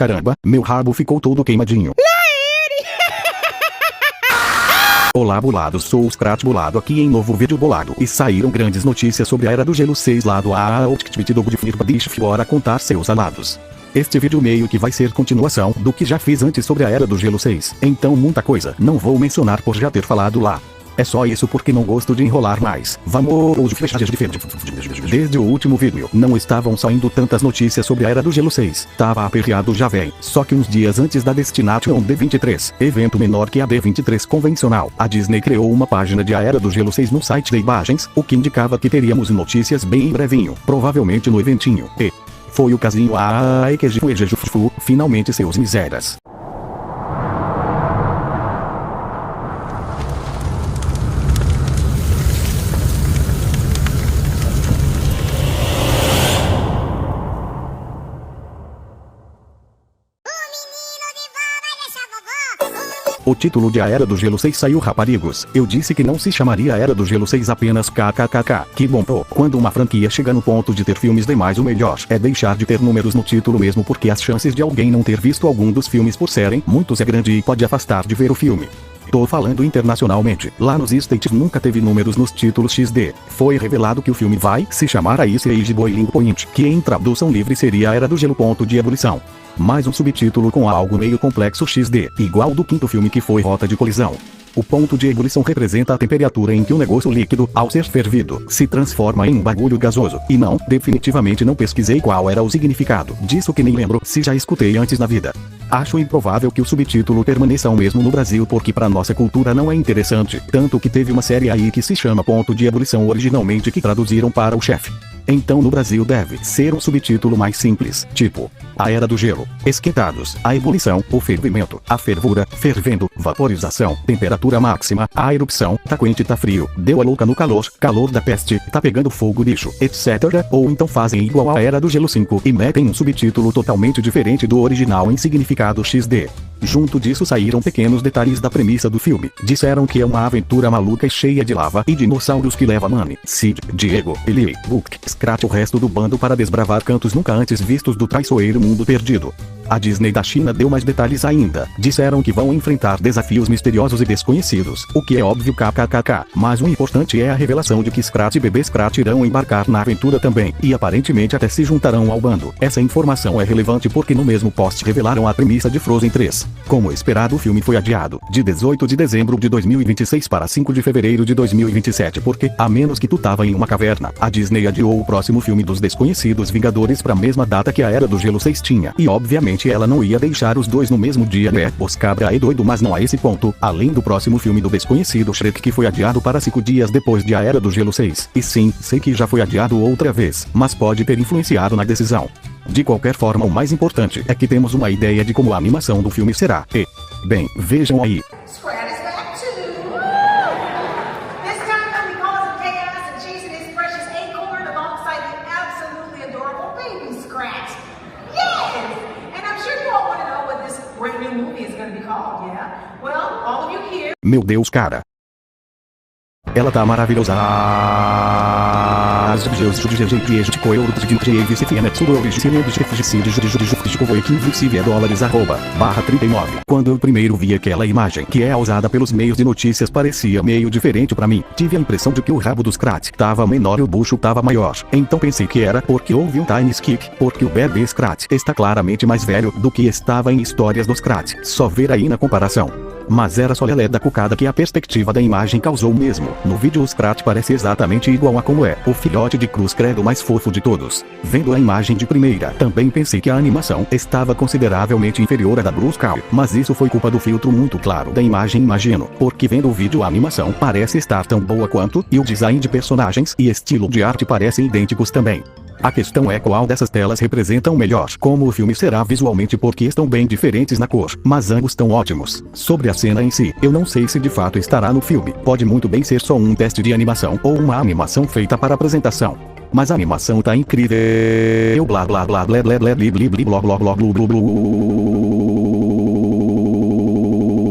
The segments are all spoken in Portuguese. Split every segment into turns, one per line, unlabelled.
caramba, meu rabo ficou todo queimadinho. Olá bolados, sou o Scrat Bolado aqui em novo vídeo bolado. E saíram grandes notícias sobre a Era do Gelo 6 lado a Dogo de Firba deixa fora contar seus alados. Este vídeo meio que vai ser continuação do que já fiz antes sobre a Era do Gelo 6. Então muita coisa, não vou mencionar por já ter falado lá. É só isso porque não gosto de enrolar mais. Vamos flechagens diferentes. Desde o último vídeo, não estavam saindo tantas notícias sobre a Era do Gelo 6. Tava aperreado já véi. Só que uns dias antes da Destination D23, evento menor que a D23 convencional, a Disney criou uma página de A Era do Gelo 6 no site de imagens, o que indicava que teríamos notícias bem em brevinho, provavelmente no eventinho. E foi o casinho finalmente seus misérias. O título de A Era do Gelo 6 saiu raparigos. Eu disse que não se chamaria A Era do Gelo 6 apenas kkkk. Que bom pô. Quando uma franquia chega no ponto de ter filmes demais, o melhor é deixar de ter números no título mesmo, porque as chances de alguém não ter visto algum dos filmes por serem muitos é grande e pode afastar de ver o filme. Tô falando internacionalmente. Lá nos States nunca teve números nos títulos XD. Foi revelado que o filme vai se chamar Ice Age Boiling Point, que em tradução livre seria A Era do Gelo ponto de ebulição. Mais um subtítulo com algo meio complexo XD, igual do quinto filme que foi Rota de Colisão. O ponto de ebulição representa a temperatura em que o negócio líquido, ao ser fervido, se transforma em um bagulho gasoso. E não, definitivamente não pesquisei qual era o significado disso, que nem lembro se já escutei antes na vida. Acho improvável que o subtítulo permaneça o mesmo no Brasil porque pra nossa cultura não é interessante, tanto que teve uma série aí que se chama Ponto de Ebulição originalmente que traduziram para O Chefe. Então no Brasil deve ser um subtítulo mais simples, tipo A Era do Gelo, esquentados, a ebulição, o fervimento, a fervura, fervendo, vaporização, temperatura máxima, a erupção, tá quente, tá frio, deu a louca no calor, calor da peste, tá pegando fogo lixo, etc. Ou então fazem igual a Era do Gelo 5 e metem um subtítulo totalmente diferente do original em significado XD. Junto disso saíram pequenos detalhes da premissa do filme. Disseram que é uma aventura maluca e cheia de lava e dinossauros que leva Manny, Sid, Diego, Eli, Book, Scrat e o resto do bando para desbravar cantos nunca antes vistos do traiçoeiro mundo perdido. A Disney da China deu mais detalhes ainda. Disseram que vão enfrentar desafios misteriosos e desconhecidos, o que é óbvio kkkk, mas o importante é a revelação de que Scrat e bebê Scrat irão embarcar na aventura também, e aparentemente até se juntarão ao bando. Essa informação é relevante porque no mesmo post revelaram a premissa de Frozen 3. Como esperado, o filme foi adiado, de 18 de dezembro de 2026 para 5 de fevereiro de 2027 porque, a menos que tu tava em uma caverna, a Disney adiou o próximo filme dos Desconhecidos Vingadores pra mesma data que a Era do Gelo 6 tinha, e obviamente ela não ia deixar os dois no mesmo dia, né? Os cabra é doido, mas não a esse ponto. Além do próximo filme do Desconhecido Shrek, que foi adiado para 5 dias depois de A Era do Gelo 6. E sim, sei que já foi adiado outra vez, mas pode ter influenciado na decisão. De qualquer forma, o mais importante é que temos uma ideia de como a animação do filme será. E, bem, vejam aí. Meu Deus, cara. Ela tá maravilhosa. Quando eu primeiro vi aquela imagem, que é usada pelos meios de notícias, parecia meio diferente pra mim. Tive a impressão de que o rabo do Scrat tava menor e o bucho tava maior. Então pensei que era porque houve um time skip, porque o bebê Scrat está claramente mais velho do que estava em Histórias do Scrat. Só ver aí na comparação. Mas era só lelé da cucada que a perspectiva da imagem causou mesmo. No vídeo o Scrat parece exatamente igual a como é o filhote de cruz credo mais fofo de todos. Vendo a imagem de primeira, também pensei que a animação estava consideravelmente inferior à da Bruce Cow, mas isso foi culpa do filtro muito claro da imagem, imagino, porque vendo o vídeo a animação parece estar tão boa quanto, e o design de personagens e estilo de arte parecem idênticos também. A questão é qual dessas telas representam melhor como o filme será visualmente, porque estão bem diferentes na cor, mas ambos estão ótimos. Sobre a cena em si, eu não sei se de fato estará no filme, pode muito bem ser só um teste de animação ou uma animação feita para apresentação. Mas a animação tá incrível, blá blá blá blá blá blá blá blá blá blá blá blá blá.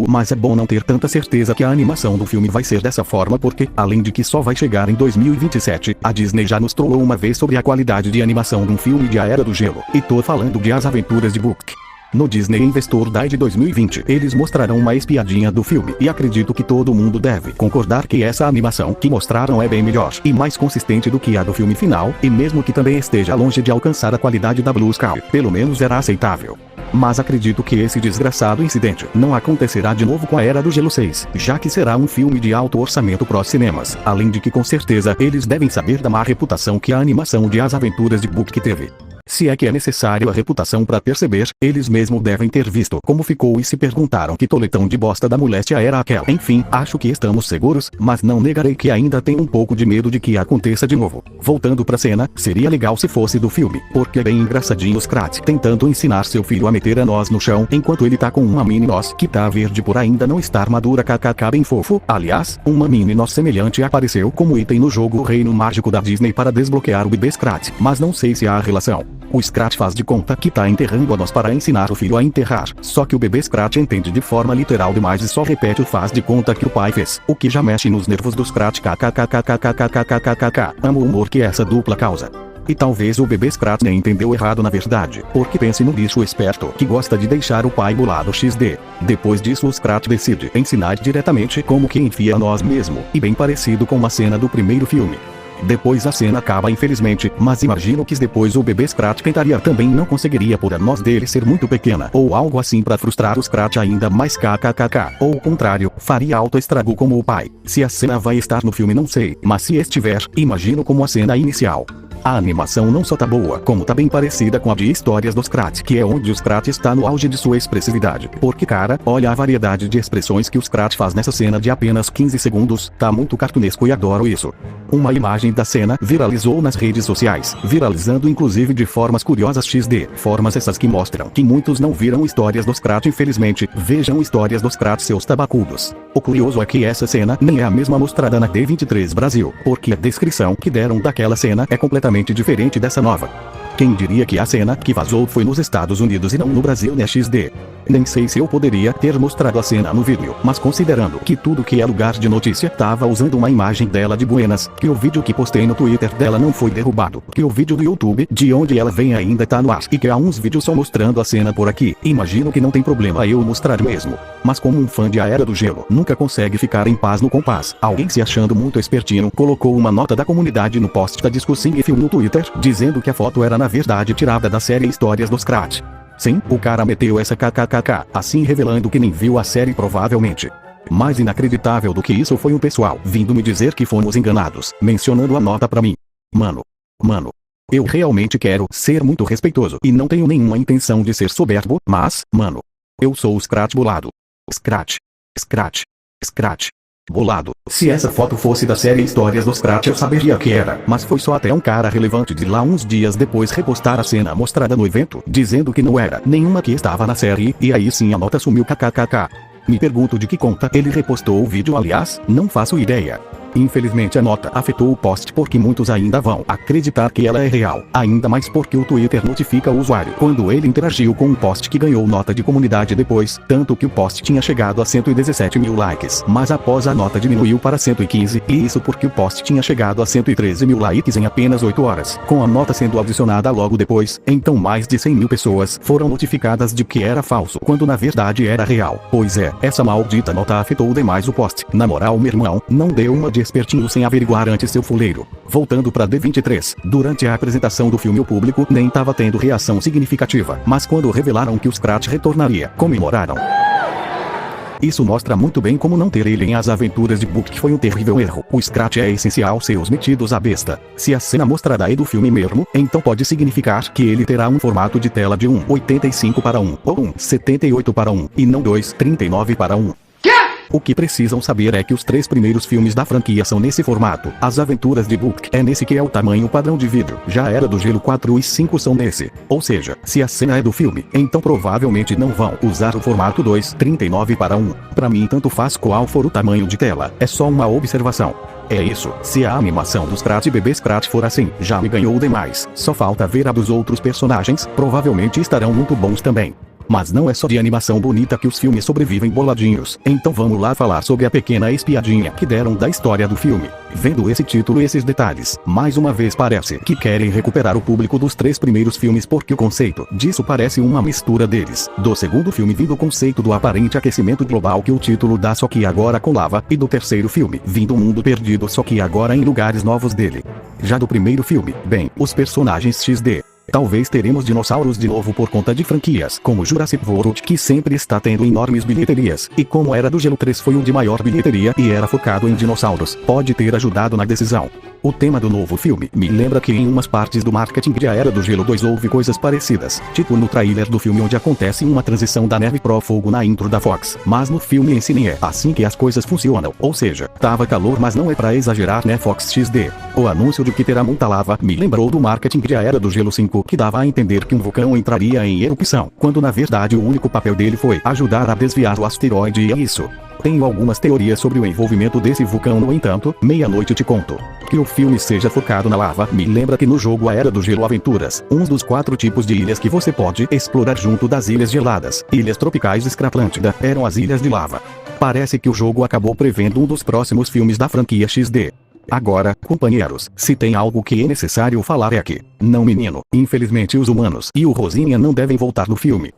Mas é bom não ter tanta certeza que a animação do filme vai ser dessa forma, porque, além de que só vai chegar em 2027, a Disney já nos trollou uma vez sobre a qualidade de animação de um filme de A Era do Gelo. E tô falando de As Aventuras de Book. No Disney Investor Day de 2020, eles mostrarão uma espiadinha do filme, e acredito que todo mundo deve concordar que essa animação que mostraram é bem melhor e mais consistente do que a do filme final, e mesmo que também esteja longe de alcançar a qualidade da Blue Sky, pelo menos era aceitável. Mas acredito que esse desgraçado incidente não acontecerá de novo com a Era do Gelo 6, já que será um filme de alto orçamento para os cinemas, além de que com certeza eles devem saber da má reputação que a animação de As Aventuras de Book teve. Se é que é necessário a reputação para perceber, eles mesmo devem ter visto como ficou e se perguntaram que toletão de bosta da moléstia era aquela. Enfim, acho que estamos seguros, mas não negarei que ainda tenho um pouco de medo de que aconteça de novo. Voltando pra cena, seria legal se fosse do filme, porque é bem engraçadinho os Scrat tentando ensinar seu filho a meter a noz no chão enquanto ele tá com uma mini noz que tá verde por ainda não estar madura, kkk, bem fofo. Aliás, uma mini noz semelhante apareceu como item no jogo Reino Mágico da Disney para desbloquear o bebê Scrat, mas não sei se há relação. O Scrat faz de conta que tá enterrando a noz para ensinar o filho a enterrar, só que o bebê Scrat entende de forma literal demais e só repete o faz de conta que o pai fez, o que já mexe nos nervos dos Scrat, kkkkkkkkkkkkkk. Amo o humor que essa dupla causa. E talvez o bebê Scrat nem entendeu errado na verdade, porque pense no bicho esperto que gosta de deixar o pai bolado xd. Depois disso o Scrat decide ensinar diretamente como que enfia a noz mesmo, e bem parecido com uma cena do primeiro filme. Depois a cena acaba infelizmente, mas imagino que depois o bebê Scrat tentaria também não conseguiria por a noz dele ser muito pequena, ou algo assim para frustrar o Scrat ainda mais, kkkk, ou o contrário, faria alto estrago como o pai. Se a cena vai estar no filme não sei, mas se estiver, imagino como a cena inicial. A animação não só tá boa, como tá bem parecida com a de Histórias dos Scrat, que é onde o Scrat está no auge de sua expressividade. Porque cara, olha a variedade de expressões que o Scrat faz nessa cena de apenas 15 segundos, tá muito cartunesco e adoro isso. Uma imagem da cena viralizou nas redes sociais, viralizando inclusive de formas curiosas xd, formas essas que mostram que muitos não viram Histórias dos Scrat. Infelizmente, vejam Histórias dos Scrat, seus tabacudos. O curioso é que essa cena nem é a mesma mostrada na D23 Brasil, porque a descrição que deram daquela cena é completamente diferente dessa nova. Quem diria que a cena que vazou foi nos Estados Unidos e não no Brasil, né xd? Nem sei se eu poderia ter mostrado a cena no vídeo, mas considerando que tudo que é lugar de notícia tava usando uma imagem dela de buenas, que o vídeo que postei no Twitter dela não foi derrubado, que o vídeo do YouTube de onde ela vem ainda tá no ar, e que há uns vídeos só mostrando a cena por aqui, imagino que não tem problema eu mostrar mesmo. Mas como um fã de A Era do Gelo nunca consegue ficar em paz no compás, alguém se achando muito espertinho colocou uma nota da comunidade no post da Discussing Film no Twitter, dizendo que a foto era na verdade tirada da série Histórias dos Scrat. Sim, o cara meteu essa kkkk, assim revelando que nem viu a série provavelmente. Mais inacreditável do que isso foi um pessoal vindo me dizer que fomos enganados, mencionando a nota pra mim. Mano, eu realmente quero ser muito respeitoso e não tenho nenhuma intenção de ser soberbo, mas, mano, eu sou o Scrat bolado. Scrat bolado. Se essa foto fosse da série Histórias dos Scrat eu saberia que era, mas foi só até um cara relevante de lá uns dias depois repostar a cena mostrada no evento, dizendo que não era nenhuma que estava na série, e aí sim a nota sumiu, kkkk. Me pergunto de que conta ele repostou o vídeo, aliás, não faço ideia. Infelizmente a nota afetou o post porque muitos ainda vão acreditar que ela é real, ainda mais porque o Twitter notifica o usuário quando ele interagiu com um post que ganhou nota de comunidade depois, tanto que o post tinha chegado a 117 mil likes, mas após a nota diminuiu para 115, e isso porque o post tinha chegado a 113 mil likes em apenas 8 horas, com a nota sendo adicionada logo depois, então mais de 100 mil pessoas foram notificadas de que era falso, quando na verdade era real. Pois é, essa maldita nota afetou demais o post. Na moral, meu irmão, não deu uma de espertinho sem averiguar antes, seu fuleiro. Voltando pra D23, durante a apresentação do filme o público nem tava tendo reação significativa, mas quando revelaram que o Scrat retornaria, comemoraram. Isso mostra muito bem como não ter ele em As Aventuras de Book foi um terrível erro. O Scrat é essencial seus metidos à besta. Se a cena mostrada é do filme mesmo, então pode significar que ele terá um formato de tela de 1:85:1, ou 1:78:1, e não 2:39:1. O que precisam saber é que os 3 primeiros filmes da franquia são nesse formato. As Aventuras de Book é nesse que é o tamanho padrão de vídeo. Já a Era do Gelo 4 e 5 são nesse. Ou seja, se a cena é do filme, então provavelmente não vão usar o formato 2:39:1. Pra mim tanto faz qual for o tamanho de tela, é só uma observação. É isso, se a animação dos Scrat e bebê Scrat for assim, já me ganhou demais. Só falta ver a dos outros personagens, provavelmente estarão muito bons também. Mas não é só de animação bonita que os filmes sobrevivem boladinhos. Então vamos lá falar sobre a pequena espiadinha que deram da história do filme. Vendo esse título e esses detalhes, mais uma vez parece que querem recuperar o público dos 3 primeiros filmes, porque o conceito disso parece uma mistura deles. Do segundo filme vindo o conceito do aparente aquecimento global que o título dá, só que agora com lava, e do terceiro filme vindo o mundo perdido, só que agora em lugares novos dele. Já do primeiro filme, bem, os personagens XD. Talvez teremos dinossauros de novo por conta de franquias como Jurassic World, que sempre está tendo enormes bilheterias, e como Era do Gelo 3 foi o de maior bilheteria e era focado em dinossauros, pode ter ajudado na decisão. O tema do novo filme me lembra que em umas partes do marketing de A Era do Gelo 2 houve coisas parecidas, tipo no trailer do filme onde acontece uma transição da neve pro fogo na intro da Fox, mas no filme em si nem é assim que as coisas funcionam, ou seja, tava calor mas não é pra exagerar, né Fox XD. O anúncio de que terá muita lava me lembrou do marketing de A Era do Gelo 5, que dava a entender que um vulcão entraria em erupção, quando na verdade o único papel dele foi ajudar a desviar o asteroide, e é isso. Tenho algumas teorias sobre o envolvimento desse vulcão, no entanto, meia-noite te conto. Que o filme seja focado na lava me lembra que no jogo A Era do Gelo Aventuras, um dos 4 tipos de ilhas que você pode explorar junto das ilhas geladas, ilhas tropicais de Scratlântida, eram as ilhas de lava. Parece que o jogo acabou prevendo um dos próximos filmes da franquia XD. Agora, companheiros, se tem algo que é necessário falar é que, não menino, infelizmente os humanos e o Rosinha não devem voltar no filme.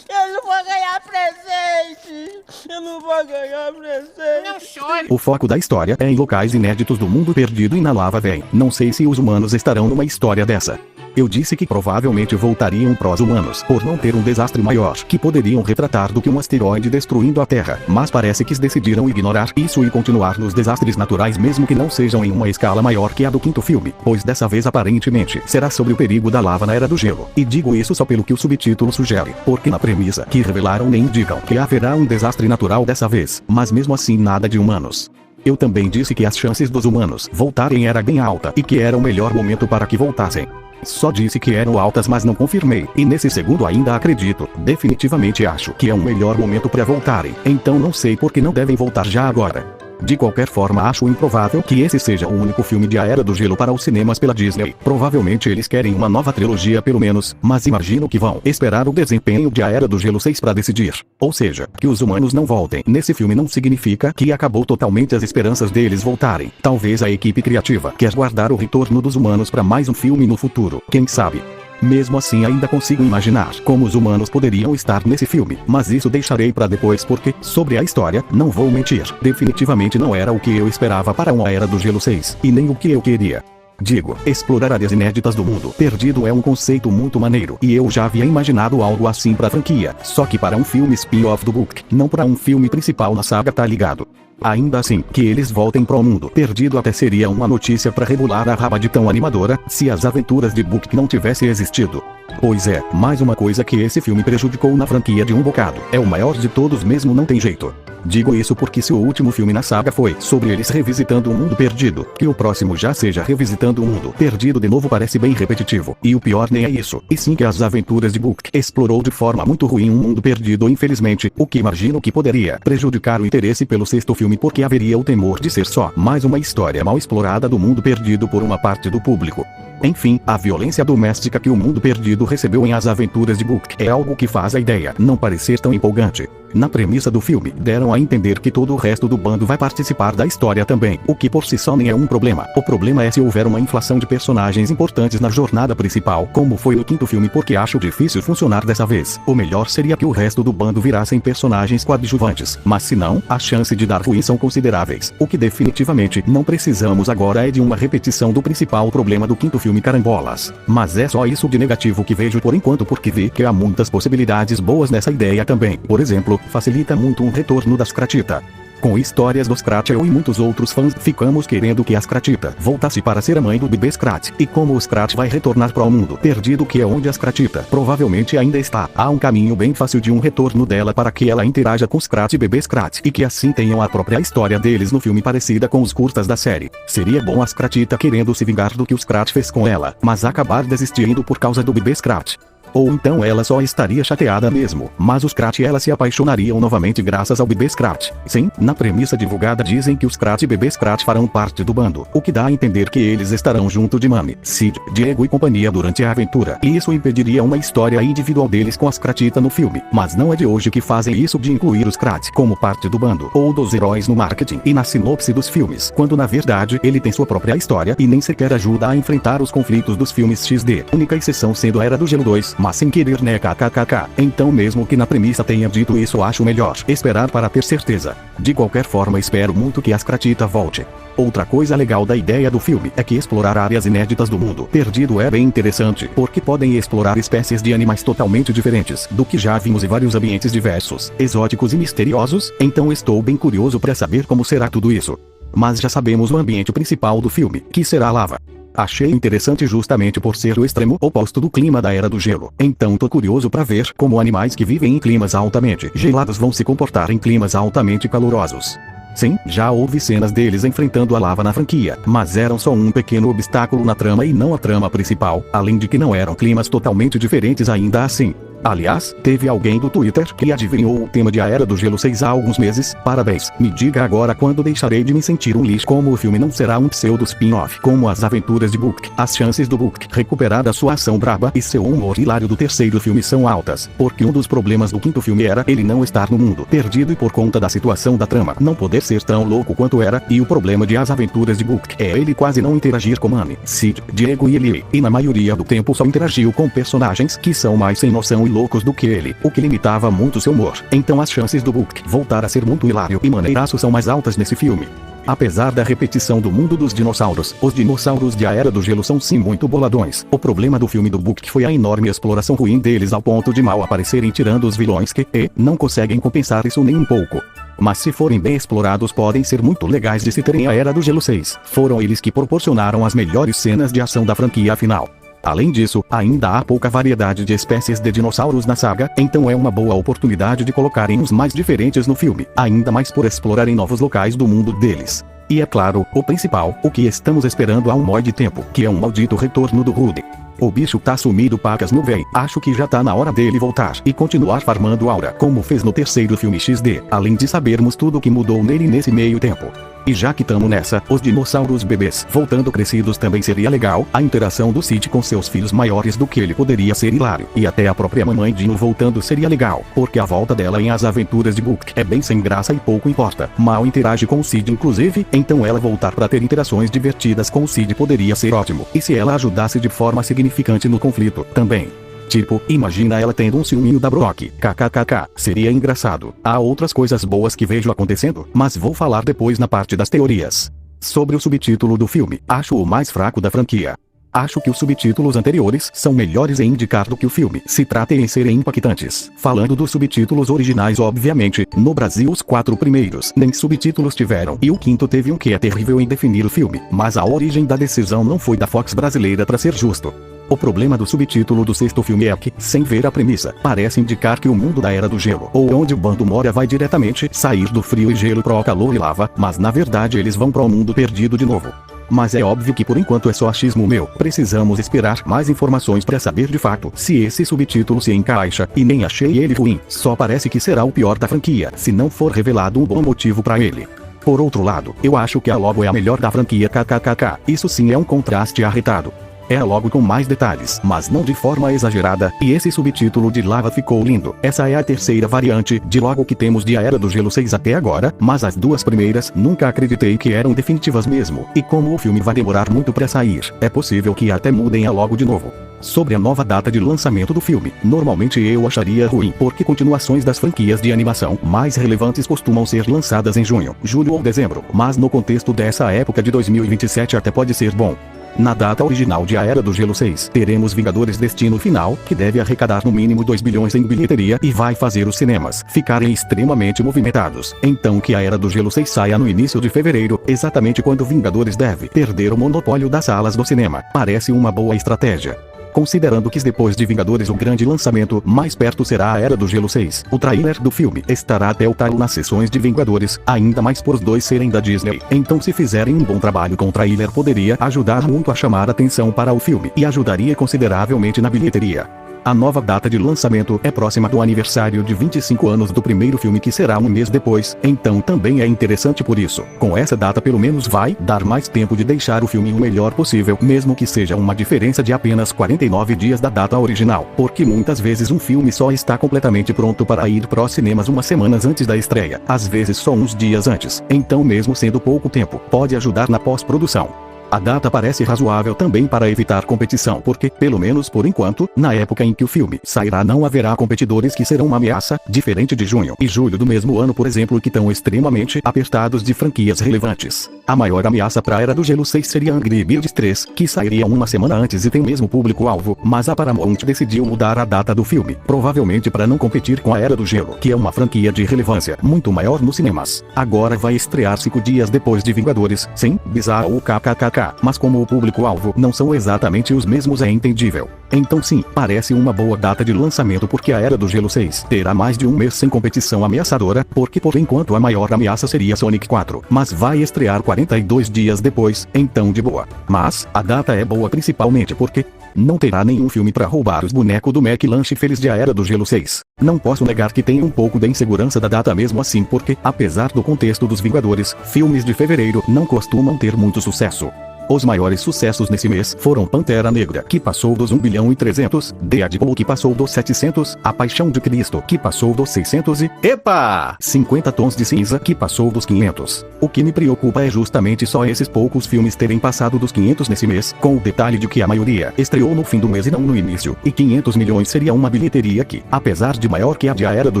Eu não vou ganhar presente! Eu não vou ganhar presente! Não chore!
O foco da história é em locais inéditos do mundo perdido e na lava, véi. Não sei se os humanos estarão numa história dessa. Eu disse que provavelmente voltariam pros humanos, por não ter um desastre maior que poderiam retratar do que um asteroide destruindo a Terra, mas parece que decidiram ignorar isso e continuar nos desastres naturais, mesmo que não sejam em uma escala maior que a do 5º filme, pois dessa vez aparentemente será sobre o perigo da lava na Era do Gelo, e digo isso só pelo que o subtítulo sugere, porque na premissa que revelaram nem indicam que haverá um desastre natural dessa vez, mas mesmo assim nada de humanos. Eu também disse que as chances dos humanos voltarem era bem alta e que era o melhor momento para que voltassem. Só disse que eram altas, mas não confirmei, e nesse segundo ainda acredito, definitivamente acho que é um melhor momento para voltarem, então não sei por que não devem voltar já agora. De qualquer forma, acho improvável que esse seja o único filme de A Era do Gelo para os cinemas pela Disney. Provavelmente eles querem uma nova trilogia pelo menos, mas imagino que vão esperar o desempenho de A Era do Gelo 6 para decidir. Ou seja, que os humanos não voltem nesse filme não significa que acabou totalmente as esperanças deles voltarem. Talvez a equipe criativa quer guardar o retorno dos humanos para mais um filme no futuro, quem sabe. Mesmo assim ainda consigo imaginar como os humanos poderiam estar nesse filme, mas isso deixarei para depois porque, sobre a história, não vou mentir, definitivamente não era o que eu esperava para uma Era do Gelo 6, e nem o que eu queria. Digo, explorar áreas inéditas do mundo perdido é um conceito muito maneiro, e eu já havia imaginado algo assim pra franquia, só que para um filme spin-off do book, não para um filme principal na saga, tá ligado? Ainda assim, que eles voltem pro mundo perdido até seria uma notícia pra rebolar a raba de tão animadora, se as aventuras de Book não tivessem existido. Pois é, mais uma coisa que esse filme prejudicou na franquia de um bocado, é o maior de todos mesmo, não tem jeito. Digo isso porque se o último filme na saga foi sobre eles revisitando o mundo perdido, que o próximo já seja revisitando o mundo perdido de novo parece bem repetitivo, e o pior nem é isso, e sim que as aventuras de Book explorou de forma muito ruim um mundo perdido infelizmente, o que imagino que poderia prejudicar o interesse pelo 6º filme porque haveria o temor de ser só mais uma história mal explorada do mundo perdido por uma parte do público. Enfim, a violência doméstica que o mundo perdido recebeu em As Aventuras de Book é algo que faz a ideia não parecer tão empolgante. Na premissa do filme, deram a entender que todo o resto do bando vai participar da história também, o que por si só nem é um problema. O problema é se houver uma inflação de personagens importantes na jornada principal, como foi no 5º filme, porque acho difícil funcionar dessa vez. O melhor seria que o resto do bando virassem personagens coadjuvantes, mas se não, a chance de dar ruim são consideráveis. O que definitivamente não precisamos agora é de uma repetição do principal problema do 5º filme, carambolas. Mas é só isso de negativo que vejo por enquanto, porque vi que há muitas possibilidades boas nessa ideia também. Por exemplo, facilita muito um retorno da Scratita. Com histórias do Scrat, eu e muitos outros fãs ficamos querendo que a Scratita voltasse para ser a mãe do bebê Scrat. E como o Scrat vai retornar para o mundo perdido, que é onde a Scratita provavelmente ainda está, há um caminho bem fácil de um retorno dela para que ela interaja com Scrat e bebê Scrat, e que assim tenham a própria história deles no filme parecida com os curtas da série. Seria bom a Scratita querendo se vingar do que o Scrat fez com ela, mas acabar desistindo por causa do bebê Scrat. Ou então ela só estaria chateada mesmo, mas os Scrat e ela se apaixonariam novamente graças ao bebê Scrat. Sim, na premissa divulgada dizem que os Scrat e bebê Scrat farão parte do bando, o que dá a entender que eles estarão junto de Mami, Sid, Diego e companhia durante a aventura. E isso impediria uma história individual deles com a Scratita no filme, mas não é de hoje que fazem isso de incluir os Scrat como parte do bando, ou dos heróis no marketing e na sinopse dos filmes, quando na verdade ele tem sua própria história e nem sequer ajuda a enfrentar os conflitos dos filmes XD, única exceção sendo a Era do Gelo 2, mas sem querer né kkkk. Então mesmo que na premissa tenha dito isso, acho melhor esperar para ter certeza. De qualquer forma espero muito que a Scratita volte. Outra coisa legal da ideia do filme é que explorar áreas inéditas do mundo perdido é bem interessante, porque podem explorar espécies de animais totalmente diferentes do que já vimos e vários ambientes diversos, exóticos e misteriosos, então estou bem curioso para saber como será tudo isso. Mas já sabemos o ambiente principal do filme, que será lava. Achei interessante justamente por ser o extremo oposto do clima da Era do Gelo, então tô curioso para ver como animais que vivem em climas altamente gelados vão se comportar em climas altamente calorosos. Sim, já houve cenas deles enfrentando a lava na franquia, mas eram só um pequeno obstáculo na trama e não a trama principal, além de que não eram climas totalmente diferentes ainda assim. Aliás, teve alguém do Twitter que adivinhou o tema de A Era do Gelo 6 há alguns meses. Parabéns. Me diga agora quando deixarei de me sentir um lixo. Como o filme não será um pseudo spin-off como as aventuras de Book, as chances do Book recuperar a sua ação braba e seu humor hilário do terceiro filme são altas, porque um dos problemas do quinto filme era ele não estar no mundo perdido e por conta da situação da trama não poder ser tão louco quanto era, e o problema de As Aventuras de Book é ele quase não interagir com Mami, Sid, Diego e Ellie, e na maioria do tempo só interagiu com personagens que são mais sem noção e loucos do que ele, o que limitava muito seu humor. Então as chances do Book voltar a ser muito hilário e maneiraço são mais altas nesse filme. Apesar da repetição do mundo dos dinossauros, os dinossauros de A Era do Gelo são sim muito boladões. O problema do filme do Book foi a enorme exploração ruim deles ao ponto de mal aparecerem tirando os vilões que, não conseguem compensar isso nem um pouco. Mas se forem bem explorados podem ser muito legais de se terem A Era do Gelo 6. Foram eles que proporcionaram as melhores cenas de ação da franquia final. Além disso, ainda há pouca variedade de espécies de dinossauros na saga, então é uma boa oportunidade de colocarem os mais diferentes no filme, ainda mais por explorarem novos locais do mundo deles. E é claro, o principal, o que estamos esperando há um monte de tempo, que é um maldito retorno do Rudy. O bicho tá sumido pacas no véi, acho que já tá na hora dele voltar e continuar farmando aura, como fez no terceiro filme XD, além de sabermos tudo o que mudou nele nesse meio tempo. E já que tamo nessa, os dinossauros bebês voltando crescidos também seria legal, a interação do Sid com seus filhos maiores do que ele poderia ser hilário, e até a própria mamãe Dino voltando seria legal, porque a volta dela em As Aventuras de Book é bem sem graça e pouco importa, mal interage com o Sid inclusive, então ela voltar pra ter interações divertidas com o Sid poderia ser ótimo, e se ela ajudasse de forma significante no conflito, também. Tipo, imagina ela tendo um ciúminho da Brock, kkkk, seria engraçado. Há outras coisas boas que vejo acontecendo, mas vou falar depois na parte das teorias. Sobre o subtítulo do filme, acho o mais fraco da franquia. Acho que os subtítulos anteriores são melhores em indicar do que o filme se trata em serem impactantes. Falando dos subtítulos originais, obviamente, no Brasil os 4 primeiros nem subtítulos tiveram e o quinto teve um que é terrível em definir o filme, mas a origem da decisão não foi da Fox brasileira, pra ser justo. O problema do subtítulo do sexto filme é que, sem ver a premissa, parece indicar que o mundo da Era do Gelo, ou onde o bando mora, vai diretamente sair do frio e gelo pro calor e lava, mas na verdade eles vão pro mundo perdido de novo. Mas é óbvio que por enquanto é só achismo meu, precisamos esperar mais informações para saber de fato se esse subtítulo se encaixa, e nem achei ele ruim, só parece que será o pior da franquia, se não for revelado um bom motivo para ele. Por outro lado, eu acho que a logo é a melhor da franquia kkkk, isso sim é um contraste arretado. É a logo com mais detalhes, mas não de forma exagerada, e esse subtítulo de lava ficou lindo. Essa é a terceira variante de logo que temos de A Era do Gelo 6 até agora, mas as duas primeiras nunca acreditei que eram definitivas mesmo, e como o filme vai demorar muito pra sair, é possível que até mudem a logo de novo. Sobre a nova data de lançamento do filme, normalmente eu acharia ruim, porque continuações das franquias de animação mais relevantes costumam ser lançadas em junho, julho ou dezembro, mas no contexto dessa época de 2027 até pode ser bom. Na data original de A Era do Gelo 6, teremos Vingadores Destino Final, que deve arrecadar no mínimo 2 bilhões em bilheteria e vai fazer os cinemas ficarem extremamente movimentados. Então que A Era do Gelo 6 saia no início de fevereiro, exatamente quando Vingadores deve perder o monopólio das salas do cinema, parece uma boa estratégia. Considerando que depois de Vingadores o grande lançamento mais perto será A Era do Gelo 6, o trailer do filme estará até o talo nas sessões de Vingadores, ainda mais por os dois serem da Disney. Então se fizerem um bom trabalho com o trailer poderia ajudar muito a chamar atenção para o filme e ajudaria consideravelmente na bilheteria. A nova data de lançamento é próxima do aniversário de 25 anos do primeiro filme, que será um mês depois, então também é interessante por isso. Com essa data pelo menos vai dar mais tempo de deixar o filme o melhor possível, mesmo que seja uma diferença de apenas 49 dias da data original, porque muitas vezes um filme só está completamente pronto para ir para os cinemas umas semanas antes da estreia, às vezes só uns dias antes, então mesmo sendo pouco tempo, pode ajudar na pós-produção. A data parece razoável também para evitar competição, porque, pelo menos por enquanto, na época em que o filme sairá não haverá competidores que serão uma ameaça, diferente de junho e julho do mesmo ano, por exemplo, que estão extremamente apertados de franquias relevantes. A maior ameaça para a Era do Gelo 6 seria Angry Birds 3, que sairia uma semana antes e tem o mesmo público-alvo, mas a Paramount decidiu mudar a data do filme, provavelmente para não competir com a Era do Gelo, que é uma franquia de relevância muito maior nos cinemas. Agora vai estrear 5 dias depois de Vingadores, sim, bizarro o kkkk. Mas como o público-alvo não são exatamente os mesmos, é entendível. Então sim, parece uma boa data de lançamento, porque a Era do Gelo 6 terá mais de um mês sem competição ameaçadora, porque por enquanto a maior ameaça seria Sonic 4, mas vai estrear 42 dias depois, então de boa. Mas, a data é boa principalmente porque não terá nenhum filme para roubar os bonecos do McLanche feliz de A Era do Gelo 6. Não posso negar que tem um pouco da insegurança da data mesmo assim, porque, apesar do contexto dos Vingadores, filmes de fevereiro não costumam ter muito sucesso. Os maiores sucessos nesse mês foram Pantera Negra, que passou dos 1 bilhão e 300, Deadpool, que passou dos 700, A Paixão de Cristo, que passou dos 600 e... Epa! 50 Tons de Cinza, que passou dos 500. O que me preocupa é justamente só esses poucos filmes terem passado dos 500 nesse mês, com o detalhe de que a maioria estreou no fim do mês e não no início, e 500 milhões seria uma bilheteria que, apesar de maior que a de A Era do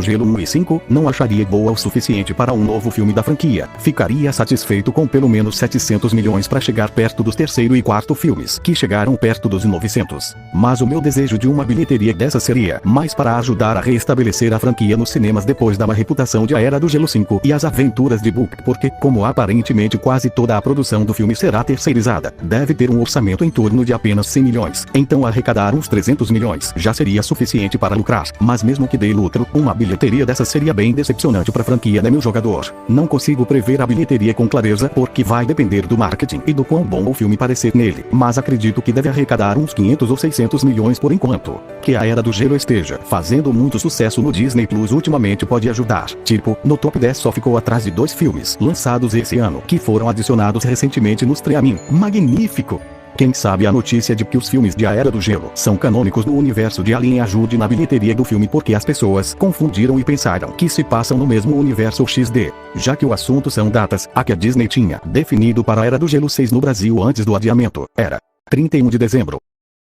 Gelo 1 e 5, não acharia boa o suficiente para um novo filme da franquia. Ficaria satisfeito com pelo menos 700 milhões para chegar perto dos terceiro e quarto filmes, que chegaram perto dos 900. Mas o meu desejo de uma bilheteria dessa seria mais para ajudar a reestabelecer a franquia nos cinemas depois da má reputação de A Era do Gelo 5 e as aventuras de Book, porque, como aparentemente quase toda a produção do filme será terceirizada, deve ter um orçamento em torno de apenas 100 milhões, então arrecadar uns 300 milhões já seria suficiente para lucrar, mas mesmo que dê lucro, uma bilheteria dessa seria bem decepcionante para a franquia, né, meu jogador? Não consigo prever a bilheteria com clareza, porque vai depender do marketing e do quão bom o filme parecer nele, mas acredito que deve arrecadar uns 500 ou 600 milhões por enquanto. Que a Era do Gelo esteja fazendo muito sucesso no Disney Plus ultimamente pode ajudar, tipo, no top 10 só ficou atrás de 2 filmes lançados esse ano, que foram adicionados recentemente no streaming. Magnífico! Quem sabe a notícia de que os filmes de A Era do Gelo são canônicos no universo de Alien ajude na bilheteria do filme, porque as pessoas confundiram e pensaram que se passam no mesmo universo XD. Já que o assunto são datas, a que a Disney tinha definido para A Era do Gelo 6 no Brasil antes do adiamento era 31 de dezembro.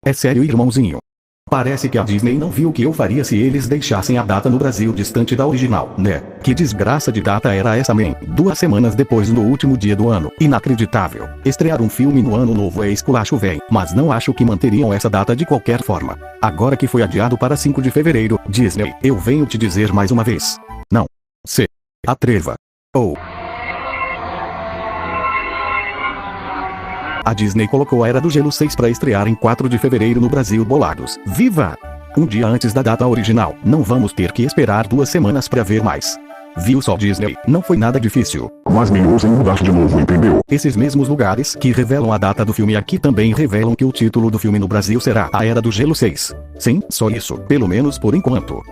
É sério, irmãozinho? Parece que a Disney não viu o que eu faria se eles deixassem a data no Brasil distante da original, né? Que desgraça de data era essa, man? 2 semanas depois do último dia do ano. Inacreditável. Estrear um filme no ano novo é esculacho, véi. Mas não acho que manteriam essa data de qualquer forma. Agora que foi adiado para 5 de fevereiro, Disney, eu venho te dizer mais uma vez. Não se atreva. Ou... A Disney colocou A Era do Gelo 6 para estrear em 4 de fevereiro no Brasil, bolados. Viva! Um dia antes da data original, não vamos ter que esperar 2 semanas para ver mais. Viu só, Disney? Não foi nada difícil.
Mas me ousem mudar de novo, entendeu?
Esses mesmos lugares que revelam a data do filme aqui também revelam que o título do filme no Brasil será A Era do Gelo 6. Sim, só isso, pelo menos por enquanto.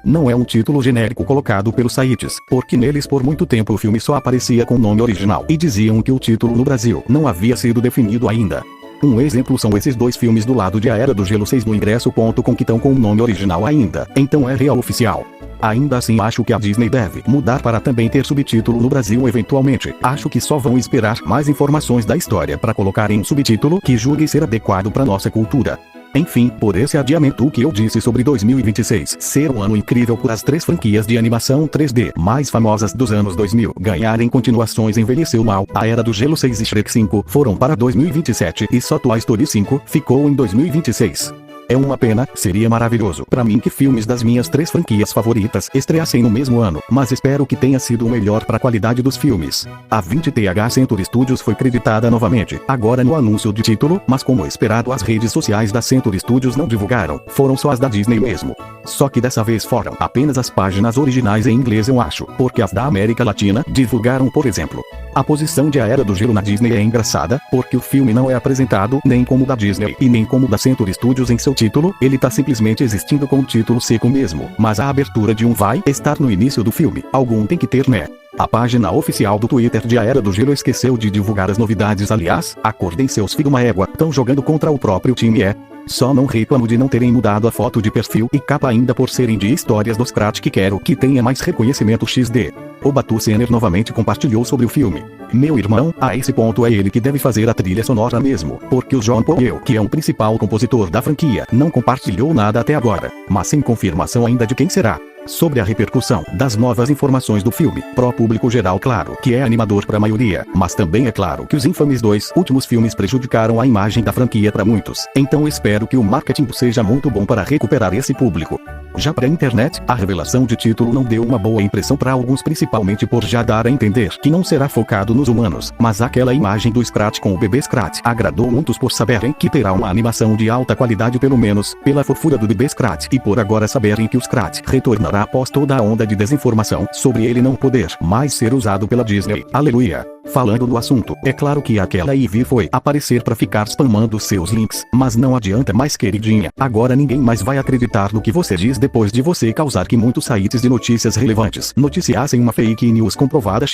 Não é um título genérico colocado pelos sites, porque neles por muito tempo o filme só aparecia com o nome original e diziam que o título no Brasil não havia sido definido ainda. Um exemplo são esses 2 filmes do lado de A Era do Gelo 6 no ingresso.com que estão com o nome original ainda, então é real oficial. Ainda assim acho que a Disney deve mudar para também ter subtítulo no Brasil eventualmente. Acho que só vão esperar mais informações da história para colocarem um subtítulo que julgue ser adequado para nossa cultura. Enfim, por esse adiamento, o que eu disse sobre 2026 ser um ano incrível por as 3 franquias de animação 3D mais famosas dos anos 2000 ganharem continuações envelheceu mal. A Era do Gelo 6 e Shrek 5 foram para 2027 e só Toy Story 5 ficou em 2026. É uma pena, seria maravilhoso pra mim que filmes das minhas 3 franquias favoritas estreassem no mesmo ano, mas espero que tenha sido o melhor para a qualidade dos filmes. A 20th Century Studios foi creditada novamente, agora no anúncio de título, mas como esperado as redes sociais da Century Studios não divulgaram, foram só as da Disney mesmo. Só que dessa vez foram apenas as páginas originais em inglês, eu acho, porque as da América Latina divulgaram, por exemplo. A posição de A Era do Gelo na Disney é engraçada, porque o filme não é apresentado nem como da Disney e nem como da Century Studios em seu título, ele tá simplesmente existindo com o título seco mesmo, mas a abertura de um vai estar no início do filme. Algum tem que ter, né? A página oficial do Twitter de A Era do Gelo esqueceu de divulgar as novidades. Aliás, acordem seus filhos, uma égua, tão jogando contra o próprio time. Só não reclamo de não terem mudado a foto de perfil e capa ainda por serem de histórias dos Scratch, que quero que tenha mais reconhecimento XD. O Batu Senner novamente compartilhou sobre o filme. Meu irmão, a esse ponto é ele que deve fazer a trilha sonora mesmo, porque o John Powell, que é o principal compositor da franquia, não compartilhou nada até agora, mas sem confirmação ainda de quem será. Sobre a repercussão das novas informações do filme, pro público geral, claro que é animador para a maioria, mas também é claro que os infames 2 últimos filmes prejudicaram a imagem da franquia para muitos, então espero que o marketing seja muito bom para recuperar esse público. Já para a internet, a revelação de título não deu uma boa impressão para alguns, principalmente por já dar a entender que não será focado nos humanos, mas aquela imagem do Scratch com o bebê Scratch agradou muitos por saberem que terá uma animação de alta qualidade, pelo menos pela fofura do bebê Scratch, e por agora saberem que o Scratch retornará após toda a onda de desinformação sobre ele não poder mais ser usado pela Disney. Aleluia! Falando no assunto, é claro que aquela Ivy foi aparecer para ficar spamando seus links, mas não adianta mais, queridinha. Agora ninguém mais vai acreditar no que você diz depois de você causar que muitos sites de notícias relevantes noticiassem uma fake news comprovada.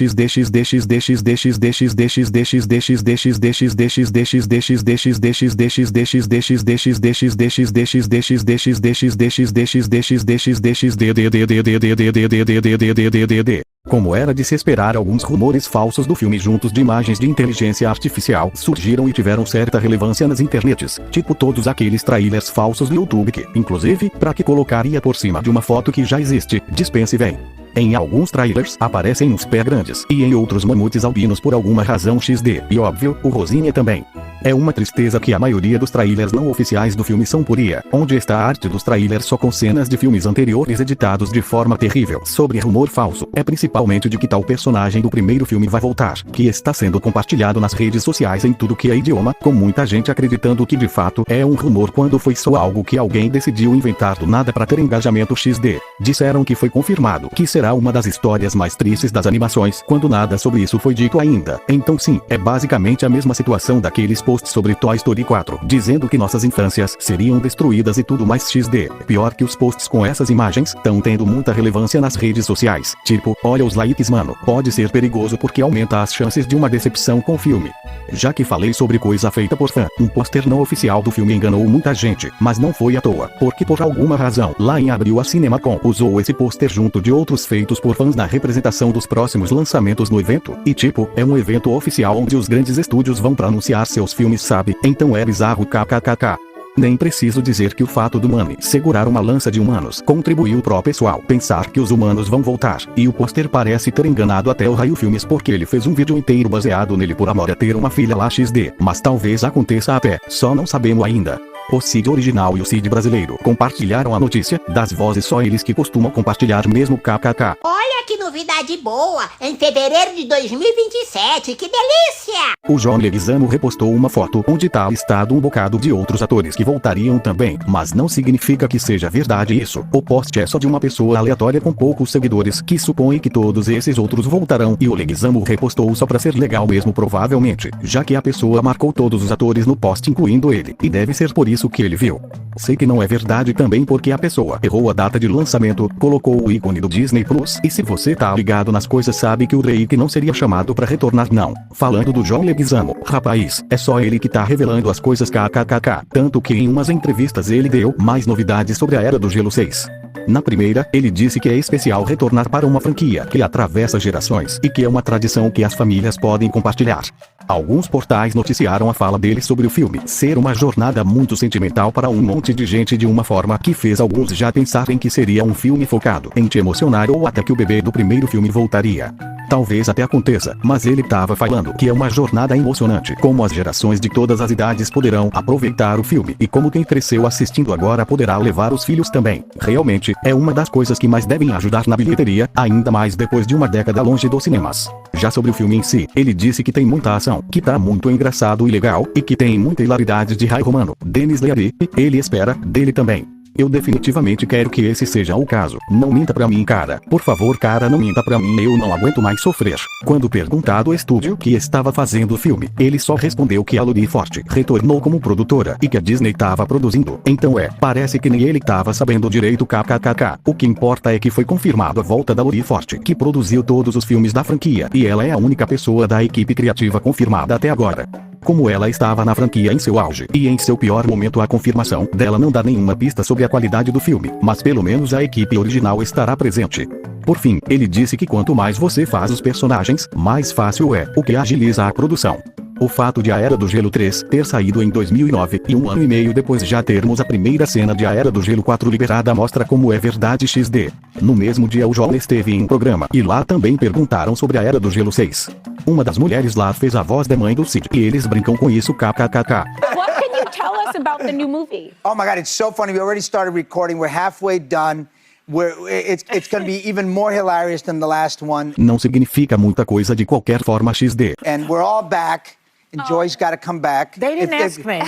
Como era de se esperar, alguns rumores falsos do filme juntos de imagens de inteligência artificial surgiram e tiveram certa relevância nas internets, tipo todos aqueles trailers falsos do YouTube que, inclusive, pra que colocaria por cima de uma foto que já existe, dispense vem. Em alguns trailers aparecem uns pés grandes e em outros mamutes albinos por alguma razão XD, e óbvio, o Rosinha também. É uma tristeza que a maioria dos trailers não oficiais do filme são por IA, onde está a arte dos trailers só com cenas de filmes anteriores editados de forma terrível. Sobre rumor falso, é principalmente de que tal personagem do primeiro filme vai voltar, que está sendo compartilhado nas redes sociais em tudo que é idioma, com muita gente acreditando que de fato é um rumor quando foi só algo que alguém decidiu inventar do nada para ter engajamento XD. Disseram que foi confirmado que será uma das histórias mais tristes das animações, quando nada sobre isso foi dito ainda. Então sim, é basicamente a mesma situação daqueles posts sobre Toy Story 4, dizendo que nossas infâncias seriam destruídas e tudo mais XD. Pior que os posts com essas imagens estão tendo muita relevância nas redes sociais, tipo, olha os likes mano, pode ser perigoso porque aumenta as chances de uma decepção com o filme. Já que falei sobre coisa feita por fã, um pôster não oficial do filme enganou muita gente, mas não foi à toa, porque por alguma razão, lá em abril a CinemaCon usou esse pôster junto de outros feitos por fãs na representação dos próximos lançamentos no evento, e tipo, é um evento oficial onde os grandes estúdios vão pra anunciar seus filmes, sabe? Então é bizarro, kkkk. Nem preciso dizer que o fato do Manny segurar uma lança de humanos contribuiu pro pessoal pensar que os humanos vão voltar, e o pôster parece ter enganado até o Raio Filmes porque ele fez um vídeo inteiro baseado nele por amor a ter uma filha lá XD, mas talvez aconteça até, só não sabemos ainda. O Cid original e o Cid brasileiro compartilharam a notícia, das vozes só eles que costumam compartilhar mesmo, kkk.
Olha que novidade boa, em fevereiro de 2027, que delícia!
O John Leguizamo repostou uma foto onde tá listado um bocado de outros atores que voltariam também, mas não significa que seja verdade isso. O post é só de uma pessoa aleatória com poucos seguidores que supõe que todos esses outros voltarão, e o Leguizamo repostou só pra ser legal mesmo, provavelmente, já que a pessoa marcou todos os atores no post incluindo ele, e deve ser por isso que ele viu. Sei que não é verdade também porque a pessoa errou a data de lançamento, colocou o ícone do Disney Plus, e se você tá ligado nas coisas sabe que o Drake não seria chamado pra retornar não. Falando do John Leguizamo, rapaz, é só ele que tá revelando as coisas, kkkk, tanto que em umas entrevistas ele deu mais novidades sobre a Era do Gelo 6. Na primeira, ele disse que é especial retornar para uma franquia que atravessa gerações e que é uma tradição que as famílias podem compartilhar. Alguns portais noticiaram a fala dele sobre o filme ser uma jornada muito sentimental para um monte de gente, de uma forma que fez alguns já pensarem que seria um filme focado em te emocionar ou até que o bebê do primeiro filme voltaria. Talvez até aconteça, mas ele tava falando que é uma jornada emocionante, como as gerações de todas as idades poderão aproveitar o filme e como quem cresceu assistindo agora poderá levar os filhos também. Realmente, é uma das coisas que mais devem ajudar na bilheteria, ainda mais depois de uma década longe dos cinemas. Já sobre o filme em si, ele disse que tem muita ação, que tá muito engraçado e legal, e que tem muita hilaridade de Ray Romano, Denis Leary, ele espera dele também. Eu definitivamente quero que esse seja o caso. Não minta pra mim, cara. Por favor, cara, não minta pra mim. Eu não aguento mais sofrer. Quando perguntado ao estúdio que estava fazendo o filme, ele só respondeu que a Lori Forte retornou como produtora e que a Disney estava produzindo. Então parece que nem ele estava sabendo direito kkkk. O que importa é que foi confirmado a volta da Lori Forte, que produziu todos os filmes da franquia, e ela é a única pessoa da equipe criativa confirmada até agora. Como ela estava na franquia em seu auge e em seu pior momento, a confirmação dela não dá nenhuma pista sobre a qualidade do filme, mas pelo menos a equipe original estará presente. Por fim, ele disse que quanto mais você faz os personagens, mais fácil é, o que agiliza a produção. O fato de A Era do Gelo 3 ter saído em 2009 e um ano e meio depois já termos a primeira cena de A Era do Gelo 4 liberada mostra como é verdade XD. No mesmo dia o João esteve em um programa e lá também perguntaram sobre A Era do Gelo 6. Uma das mulheres lá fez a voz da mãe do Sid e eles brincam com isso kkkk.
What can you tell us about the new movie?
Oh my God, it's so funny. We already started recording. We're halfway done. It's going to be even more hilarious than the last one.
Não significa muita coisa de qualquer forma XD.
And we're all back. And Joy's got to come back.
They didn't ask me.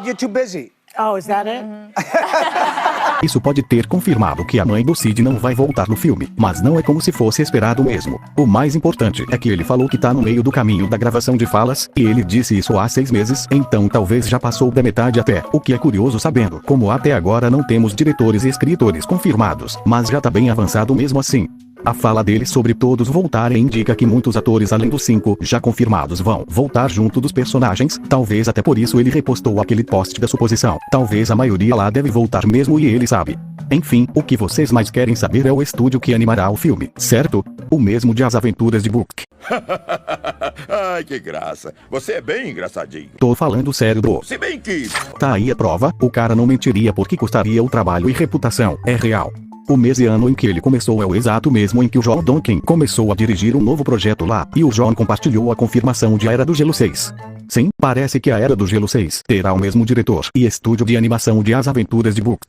You're too busy.
Oh, is that it?
Isso pode ter confirmado que a mãe do Sid não vai voltar no filme, mas não é como se fosse esperado mesmo. O mais importante é que ele falou que tá no meio do caminho da gravação de falas, e ele disse isso há 6 meses, então talvez já passou da metade até, o que é curioso sabendo como até agora não temos diretores e escritores confirmados, mas já tá bem avançado mesmo assim. A fala dele sobre todos voltarem indica que muitos atores além dos 5 já confirmados vão voltar junto dos personagens, talvez até por isso ele repostou aquele post da suposição. Talvez a maioria lá deve voltar mesmo e ele sabe. Enfim, o que vocês mais querem saber é o estúdio que animará o filme, certo? O mesmo de As Aventuras de Book.
Ai, que graça. Você é bem engraçadinho.
Tô falando sério,
Se bem que...
Tá aí a prova, o cara não mentiria porque custaria o trabalho e reputação, é real. O mês e ano em que ele começou é o exato mesmo em que o John Donkin começou a dirigir um novo projeto lá, e o John compartilhou a confirmação de A Era do Gelo 6. Sim, parece que A Era do Gelo 6 terá o mesmo diretor e estúdio de animação de As Aventuras de Book.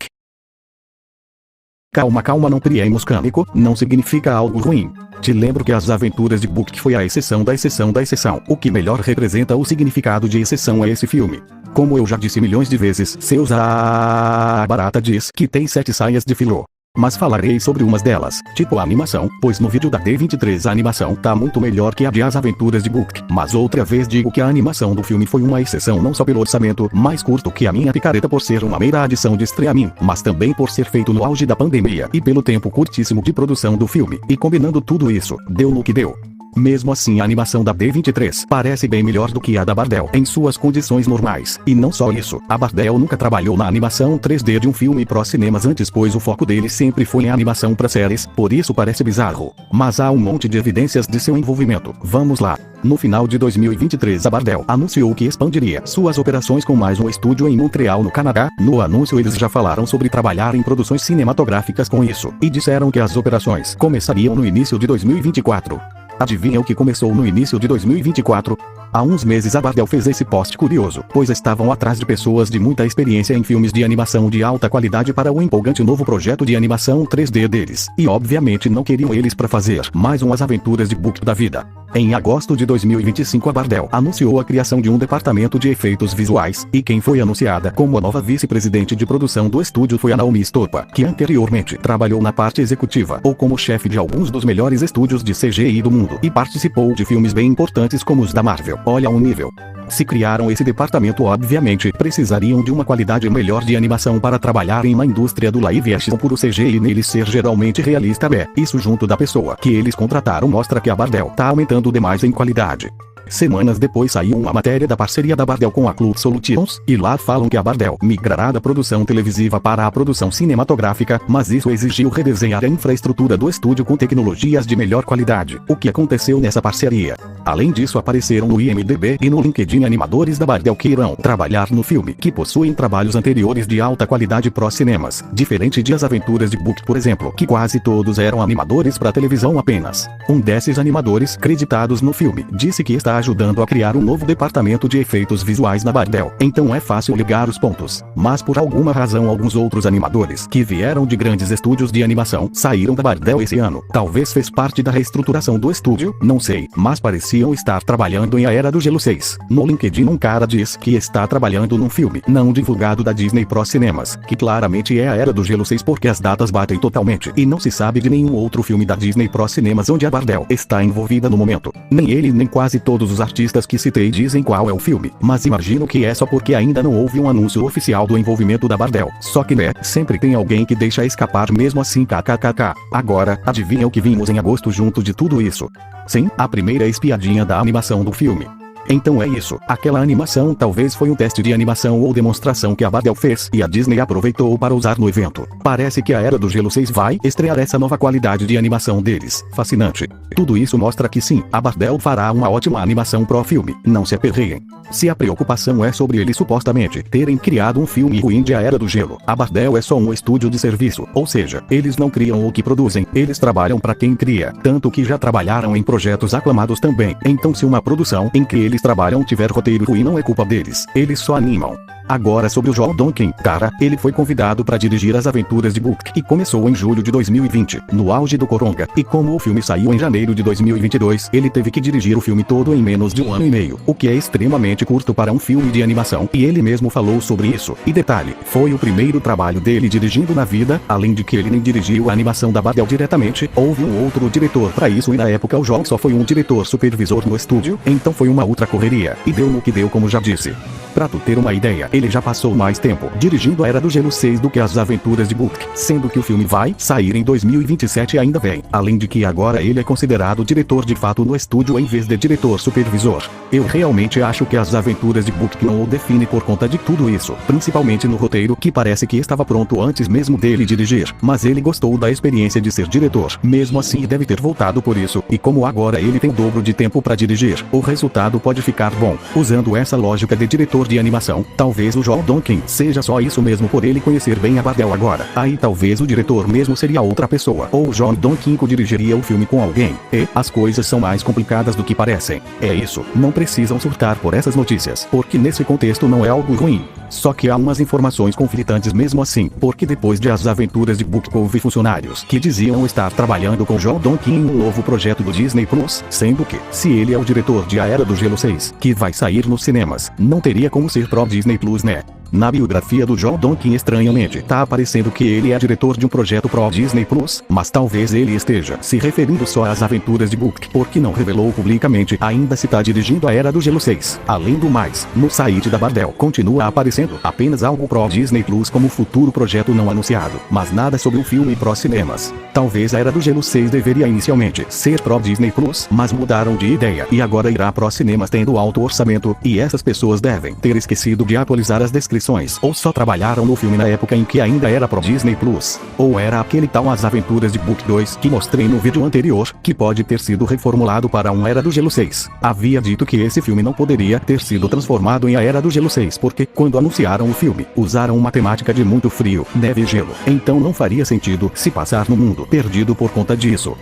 Calma, não criemos cânico, não significa algo ruim. Te lembro que As Aventuras de Book foi a exceção da exceção da exceção. O que melhor representa o significado de exceção é esse filme. Como eu já disse milhões de vezes, seus a barata diz que tem 7 saias de filô. Mas falarei sobre umas delas, tipo a animação, pois no vídeo da D23 a animação tá muito melhor que a de As Aventuras de Book. Mas outra vez digo que a animação do filme foi uma exceção não só pelo orçamento mais curto que a minha picareta por ser uma mera adição de streaming, mas também por ser feito no auge da pandemia e pelo tempo curtíssimo de produção do filme. E combinando tudo isso, deu no que deu. Mesmo assim a animação da D23 parece bem melhor do que a da Bardel em suas condições normais. E não só isso, a Bardel nunca trabalhou na animação 3D de um filme pró cinemas antes, pois o foco dele sempre foi em animação para séries, por isso parece bizarro. Mas há um monte de evidências de seu envolvimento. Vamos lá. No final de 2023 a Bardel anunciou que expandiria suas operações com mais um estúdio em Montreal, no Canadá. No anúncio eles já falaram sobre trabalhar em produções cinematográficas com isso, e disseram que as operações começariam no início de 2024. Adivinha o que começou no início de 2024? Há uns meses a Bardel fez esse post curioso, pois estavam atrás de pessoas de muita experiência em filmes de animação de alta qualidade para o empolgante novo projeto de animação 3D deles, e obviamente não queriam eles para fazer mais umas aventuras de Book da vida. Em agosto de 2025 a Bardel anunciou a criação de um departamento de efeitos visuais, e quem foi anunciada como a nova vice-presidente de produção do estúdio foi a Naomi Stopa, que anteriormente trabalhou na parte executiva ou como chefe de alguns dos melhores estúdios de CGI do mundo e participou de filmes bem importantes como os da Marvel. Olha o nível. Se criaram esse departamento, obviamente precisariam de uma qualidade melhor de animação para trabalhar em uma indústria do live action por o CGI nele ser geralmente realista. Isso junto da pessoa que eles contrataram mostra que a Bardel tá aumentando demais em qualidade. Semanas depois saiu uma matéria da parceria da Bardel com a Club Solutions, e lá falam que a Bardel migrará da produção televisiva para a produção cinematográfica, mas isso exigiu redesenhar a infraestrutura do estúdio com tecnologias de melhor qualidade, o que aconteceu nessa parceria. Além disso, apareceram no IMDb e no LinkedIn animadores da Bardel que irão trabalhar no filme, que possuem trabalhos anteriores de alta qualidade pró cinemas, diferente de As Aventuras de Book, por exemplo, que quase todos eram animadores para televisão apenas. Um desses animadores creditados no filme disse que está está ajudando a criar um novo departamento de efeitos visuais na Bardel. Então é fácil ligar os pontos. Mas por alguma razão alguns outros animadores que vieram de grandes estúdios de animação saíram da Bardel esse ano. Talvez fez parte da reestruturação do estúdio, não sei, mas pareciam estar trabalhando em A Era do Gelo 6. No LinkedIn um cara diz que está trabalhando num filme não divulgado da Disney Pro Cinemas, que claramente é A Era do Gelo 6 porque as datas batem totalmente, e não se sabe de nenhum outro filme da Disney Pro Cinemas onde a Bardel está envolvida no momento. Nem ele nem quase todos os artistas que citei dizem qual é o filme, mas imagino que é só porque ainda não houve um anúncio oficial do envolvimento da Bardel. Só que né, sempre tem alguém que deixa escapar mesmo assim kkkk. Agora, adivinha o que vimos em agosto junto de tudo isso? Sim, a primeira espiadinha da animação do filme. Então é isso, aquela animação talvez foi um teste de animação ou demonstração que a Bardel fez e a Disney aproveitou para usar no evento. Parece que a Era do Gelo 6 vai estrear essa nova qualidade de animação deles. Fascinante. Tudo isso mostra que sim, a Bardel fará uma ótima animação pro filme, não se aperreiem. Se a preocupação é sobre eles supostamente terem criado um filme ruim de A Era do Gelo, a Bardel é só um estúdio de serviço, ou seja, eles não criam o que produzem, eles trabalham para quem cria, tanto que já trabalharam em projetos aclamados também. Então se uma produção em que eles trabalham tiver roteiro ruim não é culpa deles, eles só animam. Agora sobre o Joel Donkin, cara, ele foi convidado para dirigir As Aventuras de Book e começou em julho de 2020, no auge do Coronga, e como o filme saiu em janeiro de 2022, ele teve que dirigir o filme todo em menos de 1 ano e meio, o que é extremamente curto para um filme de animação, e ele mesmo falou sobre isso. E detalhe, foi o primeiro trabalho dele dirigindo na vida, além de que ele nem dirigiu a animação da Bardel diretamente, houve um outro diretor para isso e na época o Joel só foi um diretor supervisor no estúdio, então foi uma outra correria, e deu no que deu como já disse. Pra tu ter uma ideia, ele já passou mais tempo dirigindo A Era do Gelo 6 do que As Aventuras de Book, sendo que o filme vai sair em 2027 e ainda vem. Além de que agora ele é considerado diretor de fato no estúdio em vez de diretor supervisor. Eu realmente acho que As Aventuras de Book não o define por conta de tudo isso, principalmente no roteiro que parece que estava pronto antes mesmo dele dirigir, mas ele gostou da experiência de ser diretor, mesmo assim deve ter voltado por isso, e como agora ele tem o dobro de tempo para dirigir, o resultado pode ficar bom. Usando essa lógica de diretor de animação, talvez o Joel Donkin seja só isso mesmo por ele conhecer bem a Bardel agora. Aí talvez o diretor mesmo seria outra pessoa, ou o Joel Donkin dirigiria o filme com alguém, e as coisas são mais complicadas do que parecem. É isso, não precisam surtar por essas notícias, porque nesse contexto não é algo ruim. Só que há umas informações conflitantes mesmo assim, porque depois de As Aventuras de Book houve funcionários que diziam estar trabalhando com Joel Donkin em um novo projeto do Disney Plus, sendo que, se ele é o diretor de A Era do Gelo 6, que vai sair nos cinemas, não teria como ser pro Disney Plus, né? Na biografia do Joel Donkin estranhamente tá aparecendo que ele é diretor de um projeto pro Disney Plus, mas talvez ele esteja se referindo só às aventuras de Book, porque não revelou publicamente ainda se tá dirigindo A Era do Gelo 6. Além do mais, no site da Bardel continua aparecendo apenas algo pro Disney Plus como futuro projeto não anunciado, mas nada sobre um filme pro cinemas. Talvez A Era do Gelo 6 deveria inicialmente ser pro Disney Plus, mas mudaram de ideia e agora irá pro cinemas tendo alto orçamento, e essas pessoas devem ter esquecido de atualizar as descrições, ou só trabalharam no filme na época em que ainda era pro Disney Plus, ou era aquele tal As Aventuras de Book 2 que mostrei no vídeo anterior, que pode ter sido reformulado para um Era do Gelo 6. Havia dito que esse filme não poderia ter sido transformado em A Era do Gelo 6 porque, quando anunciaram o filme, usaram uma temática de muito frio, neve e gelo, então não faria sentido se passar no mundo perdido por conta disso.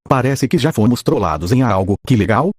Parece que já fomos trollados em algo. Que legal,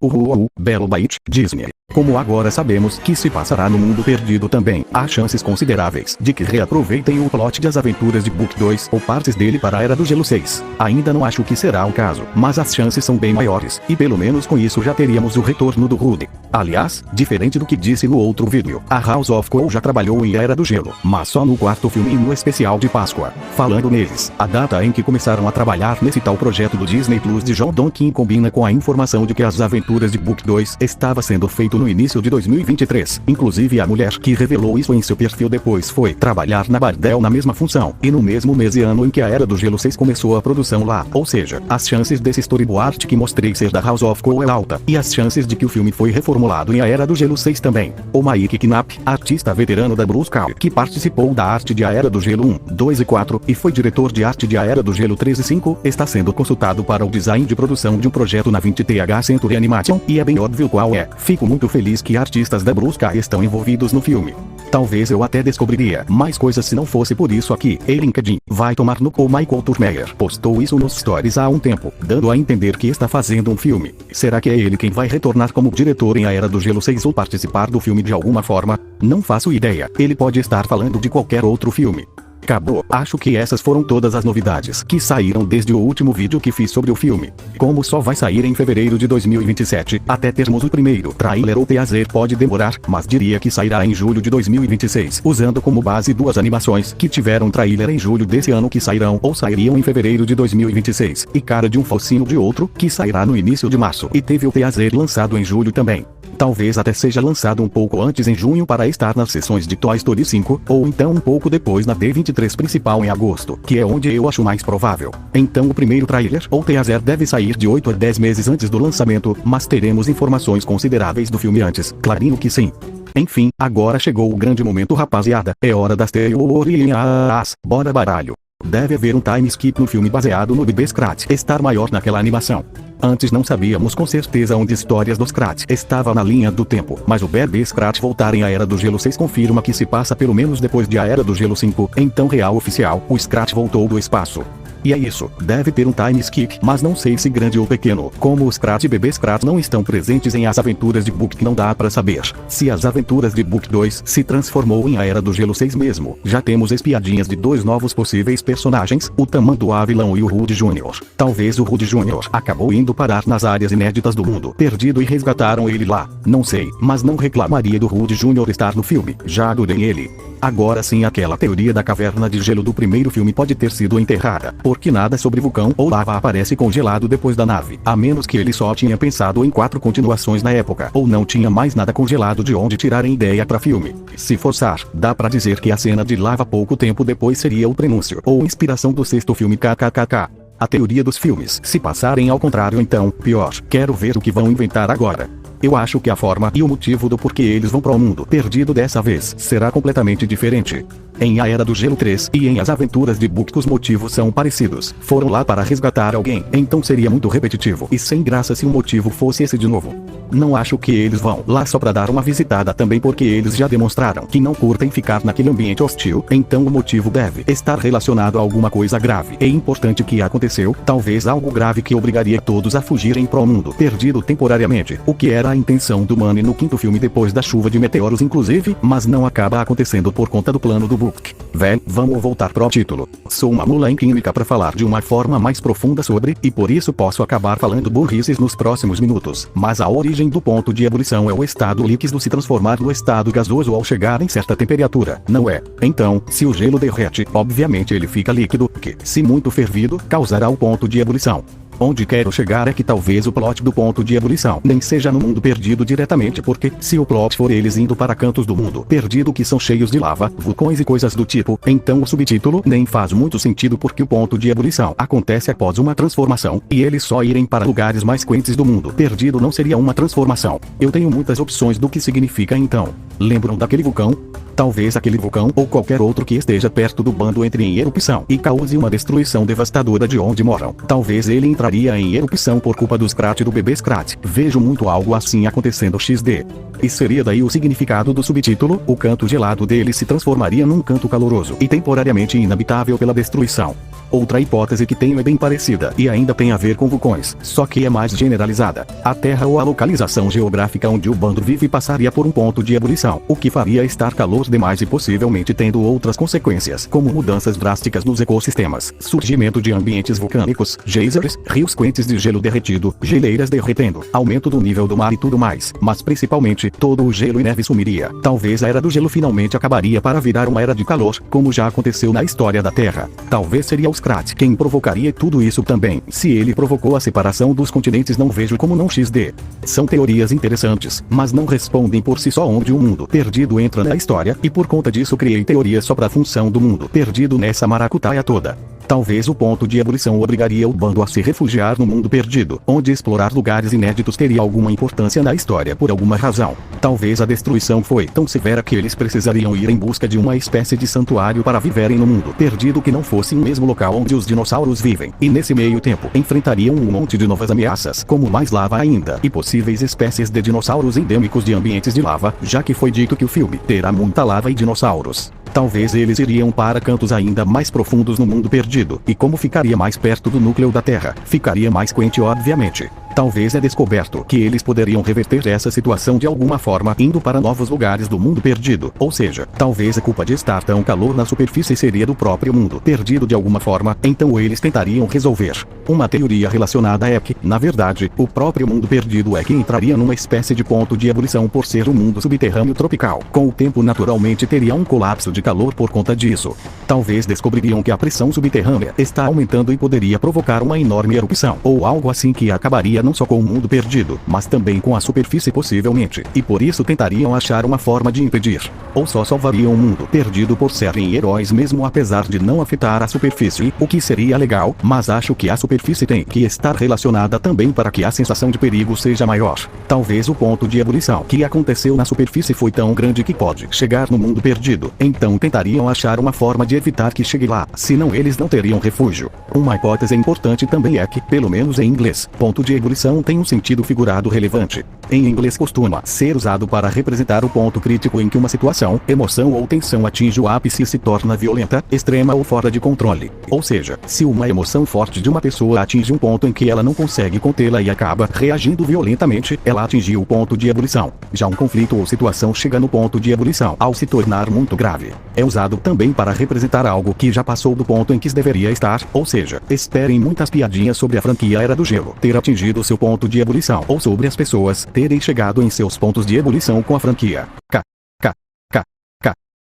belo bait, Disney. Como agora sabemos que se passará no mundo perdido também, há chances consideráveis de que reaproveitem o plot de As Aventuras de Book 2 ou partes dele para A Era do Gelo 6. Ainda não acho que será o caso, mas as chances são bem maiores, e pelo menos com isso já teríamos o retorno do Rudy. Aliás, diferente do que disse no outro vídeo, a House of Cool já trabalhou em A Era do Gelo, mas só no quarto filme e no especial de Páscoa. Falando neles, a data em que começaram a trabalhar nesse tal projeto do Disney Plus de Joel Donkin combina com a informação de que As Aventuras de Book 2 estava sendo feito no início de 2023. Inclusive a mulher que revelou isso em seu perfil depois foi trabalhar na Bardel na mesma função, e no mesmo mês e ano em que A Era do Gelo 6 começou a produção lá. Ou seja, as chances desse storyboard que mostrei ser da House of Cool é alta, e as chances de que o filme foi reformulado em A Era do Gelo 6 também. O Mike Knapp, artista veterano da Bruscal, que participou da arte de A Era do Gelo 1, 2 e 4, e foi diretor de arte de A Era do Gelo 3 e 5, está sendo consultado para o design de produção de um projeto na 20th Century Animation, e é bem óbvio qual é. Fico muito feliz que artistas da Brusca estão envolvidos no filme. Talvez eu até descobriria mais coisas se não fosse por isso aqui. Em LinkedIn, vai tomar no cu. Michael Turmeyer postou isso nos stories há um tempo, dando a entender que está fazendo um filme. Será que é ele quem vai retornar como diretor em A Era do Gelo 6 ou participar do filme de alguma forma? Não faço ideia. Ele pode estar falando de qualquer outro filme. Acabou. Acho que essas foram todas as novidades que saíram desde o último vídeo que fiz sobre o filme. Como só vai sair em fevereiro de 2027, até termos o primeiro trailer ou teaser pode demorar, mas diria que sairá em julho de 2026, usando como base duas animações que tiveram trailer em julho desse ano que sairão ou sairiam em fevereiro de 2026, e cara de um falsinho de outro que sairá no início de março e teve o teaser lançado em julho também. Talvez até seja lançado um pouco antes em junho para estar nas sessões de Toy Story 5, ou então um pouco depois na D23 principal em agosto, que é onde eu acho mais provável. Então o primeiro trailer ou teaser deve sair de 8 a 10 meses antes do lançamento, mas teremos informações consideráveis do filme antes, clarinho que sim. Enfim, agora chegou o grande momento, rapaziada, é hora das teorias, bora baralho. Deve haver um time skip no filme baseado no bebê Scrat estar maior naquela animação. Antes não sabíamos com certeza onde histórias do Scrat estava na linha do tempo, mas o bebê Scrat voltar em A Era do Gelo 6 confirma que se passa pelo menos depois de A Era do Gelo 5, então real oficial, o Scrat voltou do espaço. E é isso, deve ter um time skip, mas não sei se grande ou pequeno. Como os Scrat e bebê Scrat não estão presentes em As Aventuras de Book, não dá pra saber se As Aventuras de Book 2 se transformou em A Era do Gelo 6 mesmo. Já temos espiadinhas de dois novos possíveis personagens, o Tamanduá vilão e o Rudy Jr. Talvez o Rudy Jr. acabou indo parar nas áreas inéditas do mundo perdido e resgataram ele lá. Não sei, mas não reclamaria do Rudy Jr. estar no filme, já adorei ele. Agora sim, aquela teoria da caverna de gelo do primeiro filme pode ter sido enterrada, porque nada sobre vulcão ou lava aparece congelado depois da nave, a menos que ele só tinha pensado em 4 continuações na época, ou não tinha mais nada congelado de onde tirarem ideia pra filme. Se forçar, dá pra dizer que a cena de lava pouco tempo depois seria o prenúncio ou inspiração do sexto filme kkkk. A teoria dos filmes se passarem ao contrário, então, pior. Quero ver o que vão inventar agora. Eu acho que a forma e o motivo do porquê eles vão pro mundo perdido dessa vez será completamente diferente. Em A Era do Gelo 3 e em As Aventuras de Book os motivos são parecidos. Foram lá para resgatar alguém, então seria muito repetitivo e sem graça se o motivo fosse esse de novo. Não acho que eles vão lá só pra dar uma visitada também, porque eles já demonstraram que não curtem ficar naquele ambiente hostil, então o motivo deve estar relacionado a alguma coisa grave e importante que aconteceu, talvez algo grave que obrigaria todos a fugirem pro mundo perdido temporariamente, o que era a intenção do Manny no quinto filme depois da chuva de meteoros inclusive, mas não acaba acontecendo por conta do plano do Book. Véi, vamos voltar pro título. Sou uma mula em química pra falar de uma forma mais profunda sobre, e por isso posso acabar falando burrices nos próximos minutos, mas a origem do ponto de ebulição é o estado líquido se transformar no estado gasoso ao chegar em certa temperatura, não é? Então, se o gelo derrete, obviamente ele fica líquido, que, se muito fervido, causará o ponto de ebulição. Onde quero chegar é que talvez o plot do ponto de ebulição nem seja no mundo perdido diretamente, porque, se o plot for eles indo para cantos do mundo perdido que são cheios de lava, vulcões e coisas do tipo, então o subtítulo nem faz muito sentido, porque o ponto de ebulição acontece após uma transformação, e eles só irem para lugares mais quentes do mundo perdido não seria uma transformação. Eu tenho muitas opções do que significa então. Lembram daquele vulcão? Talvez aquele vulcão ou qualquer outro que esteja perto do bando entre em erupção e cause uma destruição devastadora de onde moram. Talvez ele entraria em erupção por culpa do Scrat e do bebê Scrat. Vejo muito algo assim acontecendo XD. E seria daí o significado do subtítulo, o canto gelado dele se transformaria num canto caloroso e temporariamente inabitável pela destruição. Outra hipótese que tenho é bem parecida e ainda tem a ver com vulcões, só que é mais generalizada. A Terra ou a localização geográfica onde o bando vive passaria por um ponto de ebulição, o que faria estar calor demais e possivelmente tendo outras consequências, como mudanças drásticas nos ecossistemas, surgimento de ambientes vulcânicos, geysers, rios quentes de gelo derretido, geleiras derretendo, aumento do nível do mar e tudo mais, mas principalmente, todo o gelo e neve sumiria. Talvez a Era do Gelo finalmente acabaria para virar uma era de calor, como já aconteceu na história da Terra. Talvez seria o Scrat quem provocaria tudo isso também. Se ele provocou a separação dos continentes, não vejo como não XD. São teorias interessantes, mas não respondem por si só onde o mundo perdido entra na história, e por conta disso criei teorias só pra função do mundo perdido nessa maracutaia toda. Talvez o ponto de ebulição obrigaria o bando a se refugiar no mundo perdido, onde explorar lugares inéditos teria alguma importância na história por alguma razão. Talvez a destruição foi tão severa que eles precisariam ir em busca de uma espécie de santuário para viverem no mundo perdido que não fosse o mesmo local onde os dinossauros vivem, e nesse meio tempo enfrentariam um monte de novas ameaças, como mais lava ainda, e possíveis espécies de dinossauros endêmicos de ambientes de lava, já que foi dito que o filme terá muita lava e dinossauros. Talvez eles iriam para cantos ainda mais profundos no mundo perdido, e como ficaria mais perto do núcleo da Terra, ficaria mais quente obviamente. Talvez é descoberto que eles poderiam reverter essa situação de alguma forma indo para novos lugares do mundo perdido, ou seja, talvez a culpa de estar tão calor na superfície seria do próprio mundo perdido de alguma forma, então eles tentariam resolver. Uma teoria relacionada é que, na verdade, o próprio mundo perdido é que entraria numa espécie de ponto de ebulição por ser um mundo subterrâneo tropical. Com o tempo naturalmente teria um colapso de calor por conta disso. Talvez descobririam que a pressão subterrânea está aumentando e poderia provocar uma enorme erupção, ou algo assim que acabaria não só com o mundo perdido, mas também com a superfície possivelmente, e por isso tentariam achar uma forma de impedir. Ou só salvariam o mundo perdido por serem heróis mesmo apesar de não afetar a superfície, o que seria legal, mas acho que a superfície tem que estar relacionada também para que a sensação de perigo seja maior. Talvez o ponto de ebulição que aconteceu na superfície foi tão grande que pode chegar no mundo perdido, então tentariam achar uma forma de evitar que chegue lá, senão eles não teriam refúgio. Uma hipótese importante também é que, pelo menos em inglês, ponto de ebulição tem um sentido figurado relevante. Em inglês costuma ser usado para representar o ponto crítico em que uma situação, emoção ou tensão atinge o ápice e se torna violenta, extrema ou fora de controle. Ou seja, se uma emoção forte de uma pessoa atinge um ponto em que ela não consegue contê-la e acaba reagindo violentamente, ela atingiu o ponto de ebulição. Já um conflito ou situação chega no ponto de ebulição ao se tornar muito grave. É usado também para representar algo que já passou do ponto em que deveria estar, ou seja, esperem muitas piadinhas sobre a franquia Era do Gelo ter atingido seu ponto de ebulição, ou sobre as pessoas terem chegado em seus pontos de ebulição com a franquia.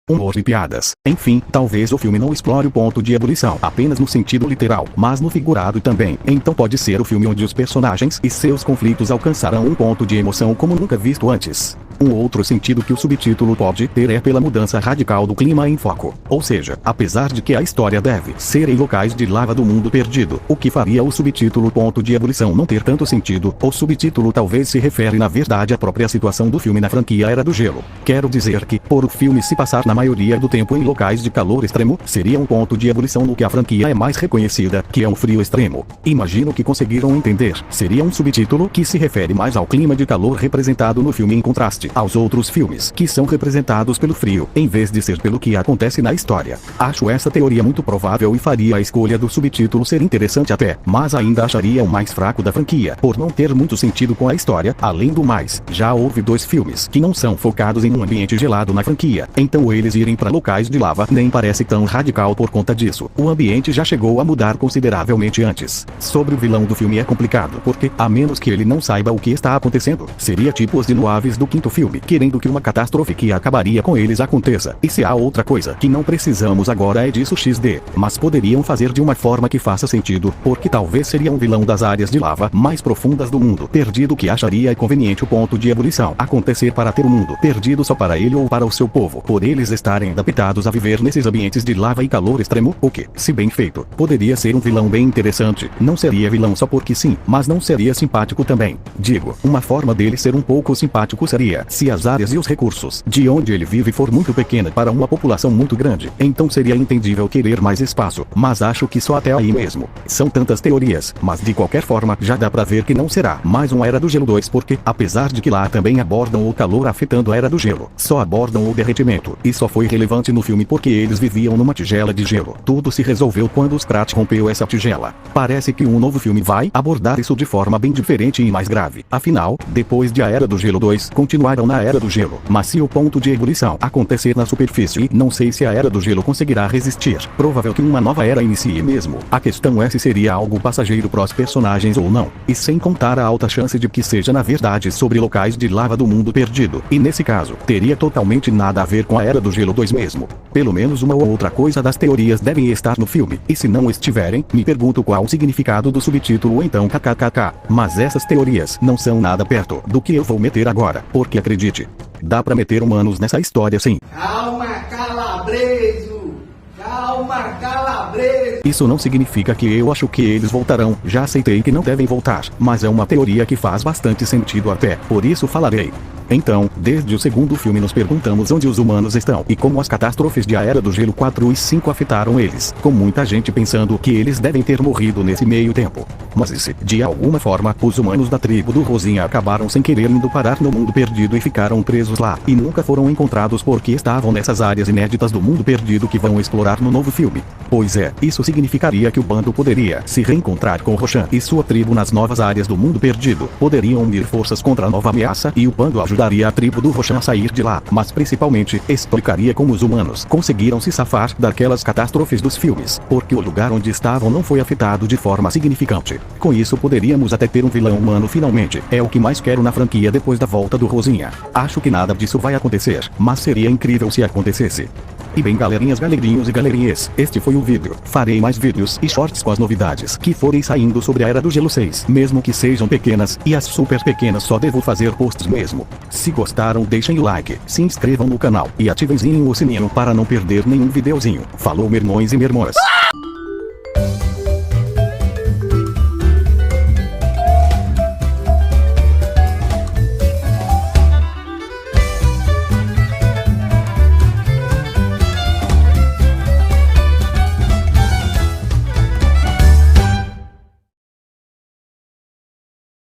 Humor e piadas. Enfim, talvez o filme não explore o ponto de ebulição apenas no sentido literal, mas no figurado também. Então pode ser o filme onde os personagens e seus conflitos alcançarão um ponto de emoção como nunca visto antes. Um outro sentido que o subtítulo pode ter é pela mudança radical do clima em foco. Ou seja, apesar de que a história deve ser em locais de lava do mundo perdido, o que faria o subtítulo ponto de ebulição não ter tanto sentido, o subtítulo talvez se refere na verdade à própria situação do filme na franquia Era do Gelo. Quero dizer que, por o filme se passar na maioria do tempo em locais de calor extremo, seria um ponto de ebulição no que a franquia é mais reconhecida, que é um frio extremo. Imagino que conseguiram entender. Seria um subtítulo que se refere mais ao clima de calor representado no filme em contraste aos outros filmes, que são representados pelo frio, em vez de ser pelo que acontece na história. Acho essa teoria muito provável e faria a escolha do subtítulo ser interessante até, mas ainda acharia o mais fraco da franquia, por não ter muito sentido com a história. Além do mais, já houve 2 filmes que não são focados em um ambiente gelado na franquia, então eles irem para locais de lava nem parece tão radical por conta disso. O ambiente já chegou a mudar consideravelmente antes. Sobre o vilão do filme é complicado, porque, a menos que ele não saiba o que está acontecendo, seria tipo os Dinoaves do 5º filme, querendo que uma catástrofe que acabaria com eles aconteça. E se há outra coisa que não precisamos agora é disso XD, mas poderiam fazer de uma forma que faça sentido, porque talvez seria um vilão das áreas de lava mais profundas do mundo perdido que acharia conveniente o ponto de ebulição acontecer para ter o mundo perdido só para ele ou para o seu povo, por eles estarem adaptados a viver nesses ambientes de lava e calor extremo, o que, se bem feito, poderia ser um vilão bem interessante. Não seria vilão só porque sim, mas não seria simpático também. Digo, uma forma dele ser um pouco simpático seria se as áreas e os recursos de onde ele vive for muito pequena para uma população muito grande, então seria entendível querer mais espaço, mas acho que só até aí mesmo. São tantas teorias, mas de qualquer forma já dá pra ver que não será mais uma Era do Gelo 2 porque, apesar de que lá também abordam o calor afetando a Era do Gelo, só abordam o derretimento, e só foi relevante no filme porque eles viviam numa tigela de gelo. Tudo se resolveu quando o Scrat rompeu essa tigela. Parece que um novo filme vai abordar isso de forma bem diferente e mais grave. Afinal, depois de a Era do Gelo 2, continuaram na Era do Gelo. Mas se o ponto de ebulição acontecer na superfície, não sei se a Era do Gelo conseguirá resistir. Provável que uma nova era inicie mesmo. A questão é se seria algo passageiro pros personagens ou não. E sem contar a alta chance de que seja na verdade sobre locais de lava do mundo perdido. E nesse caso, teria totalmente nada a ver com a Era do Gelo 2 mesmo. Pelo menos uma ou outra coisa das teorias devem estar no filme. E se não estiverem, me pergunto qual o significado do subtítulo então kkkk. Mas essas teorias não são nada perto do que eu vou meter agora. Porque acredite, dá pra meter humanos nessa história sim.
Calma, calabreso! Calma, calabreso!
Isso não significa que eu acho que eles voltarão, já aceitei que não devem voltar, mas é uma teoria que faz bastante sentido até, por isso falarei. Então, desde o segundo filme nos perguntamos onde os humanos estão e como as catástrofes de A Era do Gelo 4 e 5 afetaram eles, com muita gente pensando que eles devem ter morrido nesse meio tempo. Mas se, de alguma forma, os humanos da tribo do Rosinha acabaram sem querer indo parar no mundo perdido e ficaram presos lá, e nunca foram encontrados porque estavam nessas áreas inéditas do mundo perdido que vão explorar no novo filme. Pois é, isso significaria que o bando poderia se reencontrar com Roshan e sua tribo nas novas áreas do mundo perdido, poderiam unir forças contra a nova ameaça e o bando ajudaria a tribo do Roshan a sair de lá, mas principalmente, explicaria como os humanos conseguiram se safar daquelas catástrofes dos filmes, porque o lugar onde estavam não foi afetado de forma significante. Com isso poderíamos até ter um vilão humano finalmente, é o que mais quero na franquia depois da volta do Rosinha. Acho que nada disso vai acontecer, mas seria incrível se acontecesse. E bem galerinhas, galerinhos e galerinhas, este foi o vídeo. Farei mais vídeos e shorts com as novidades que forem saindo sobre a Era do Gelo 6, mesmo que sejam pequenas, e as super pequenas só devo fazer posts mesmo. Se gostaram, deixem o like, se inscrevam no canal e ativem o sininho para não perder nenhum videozinho. Falou, meu irmãos e minhas irmãs.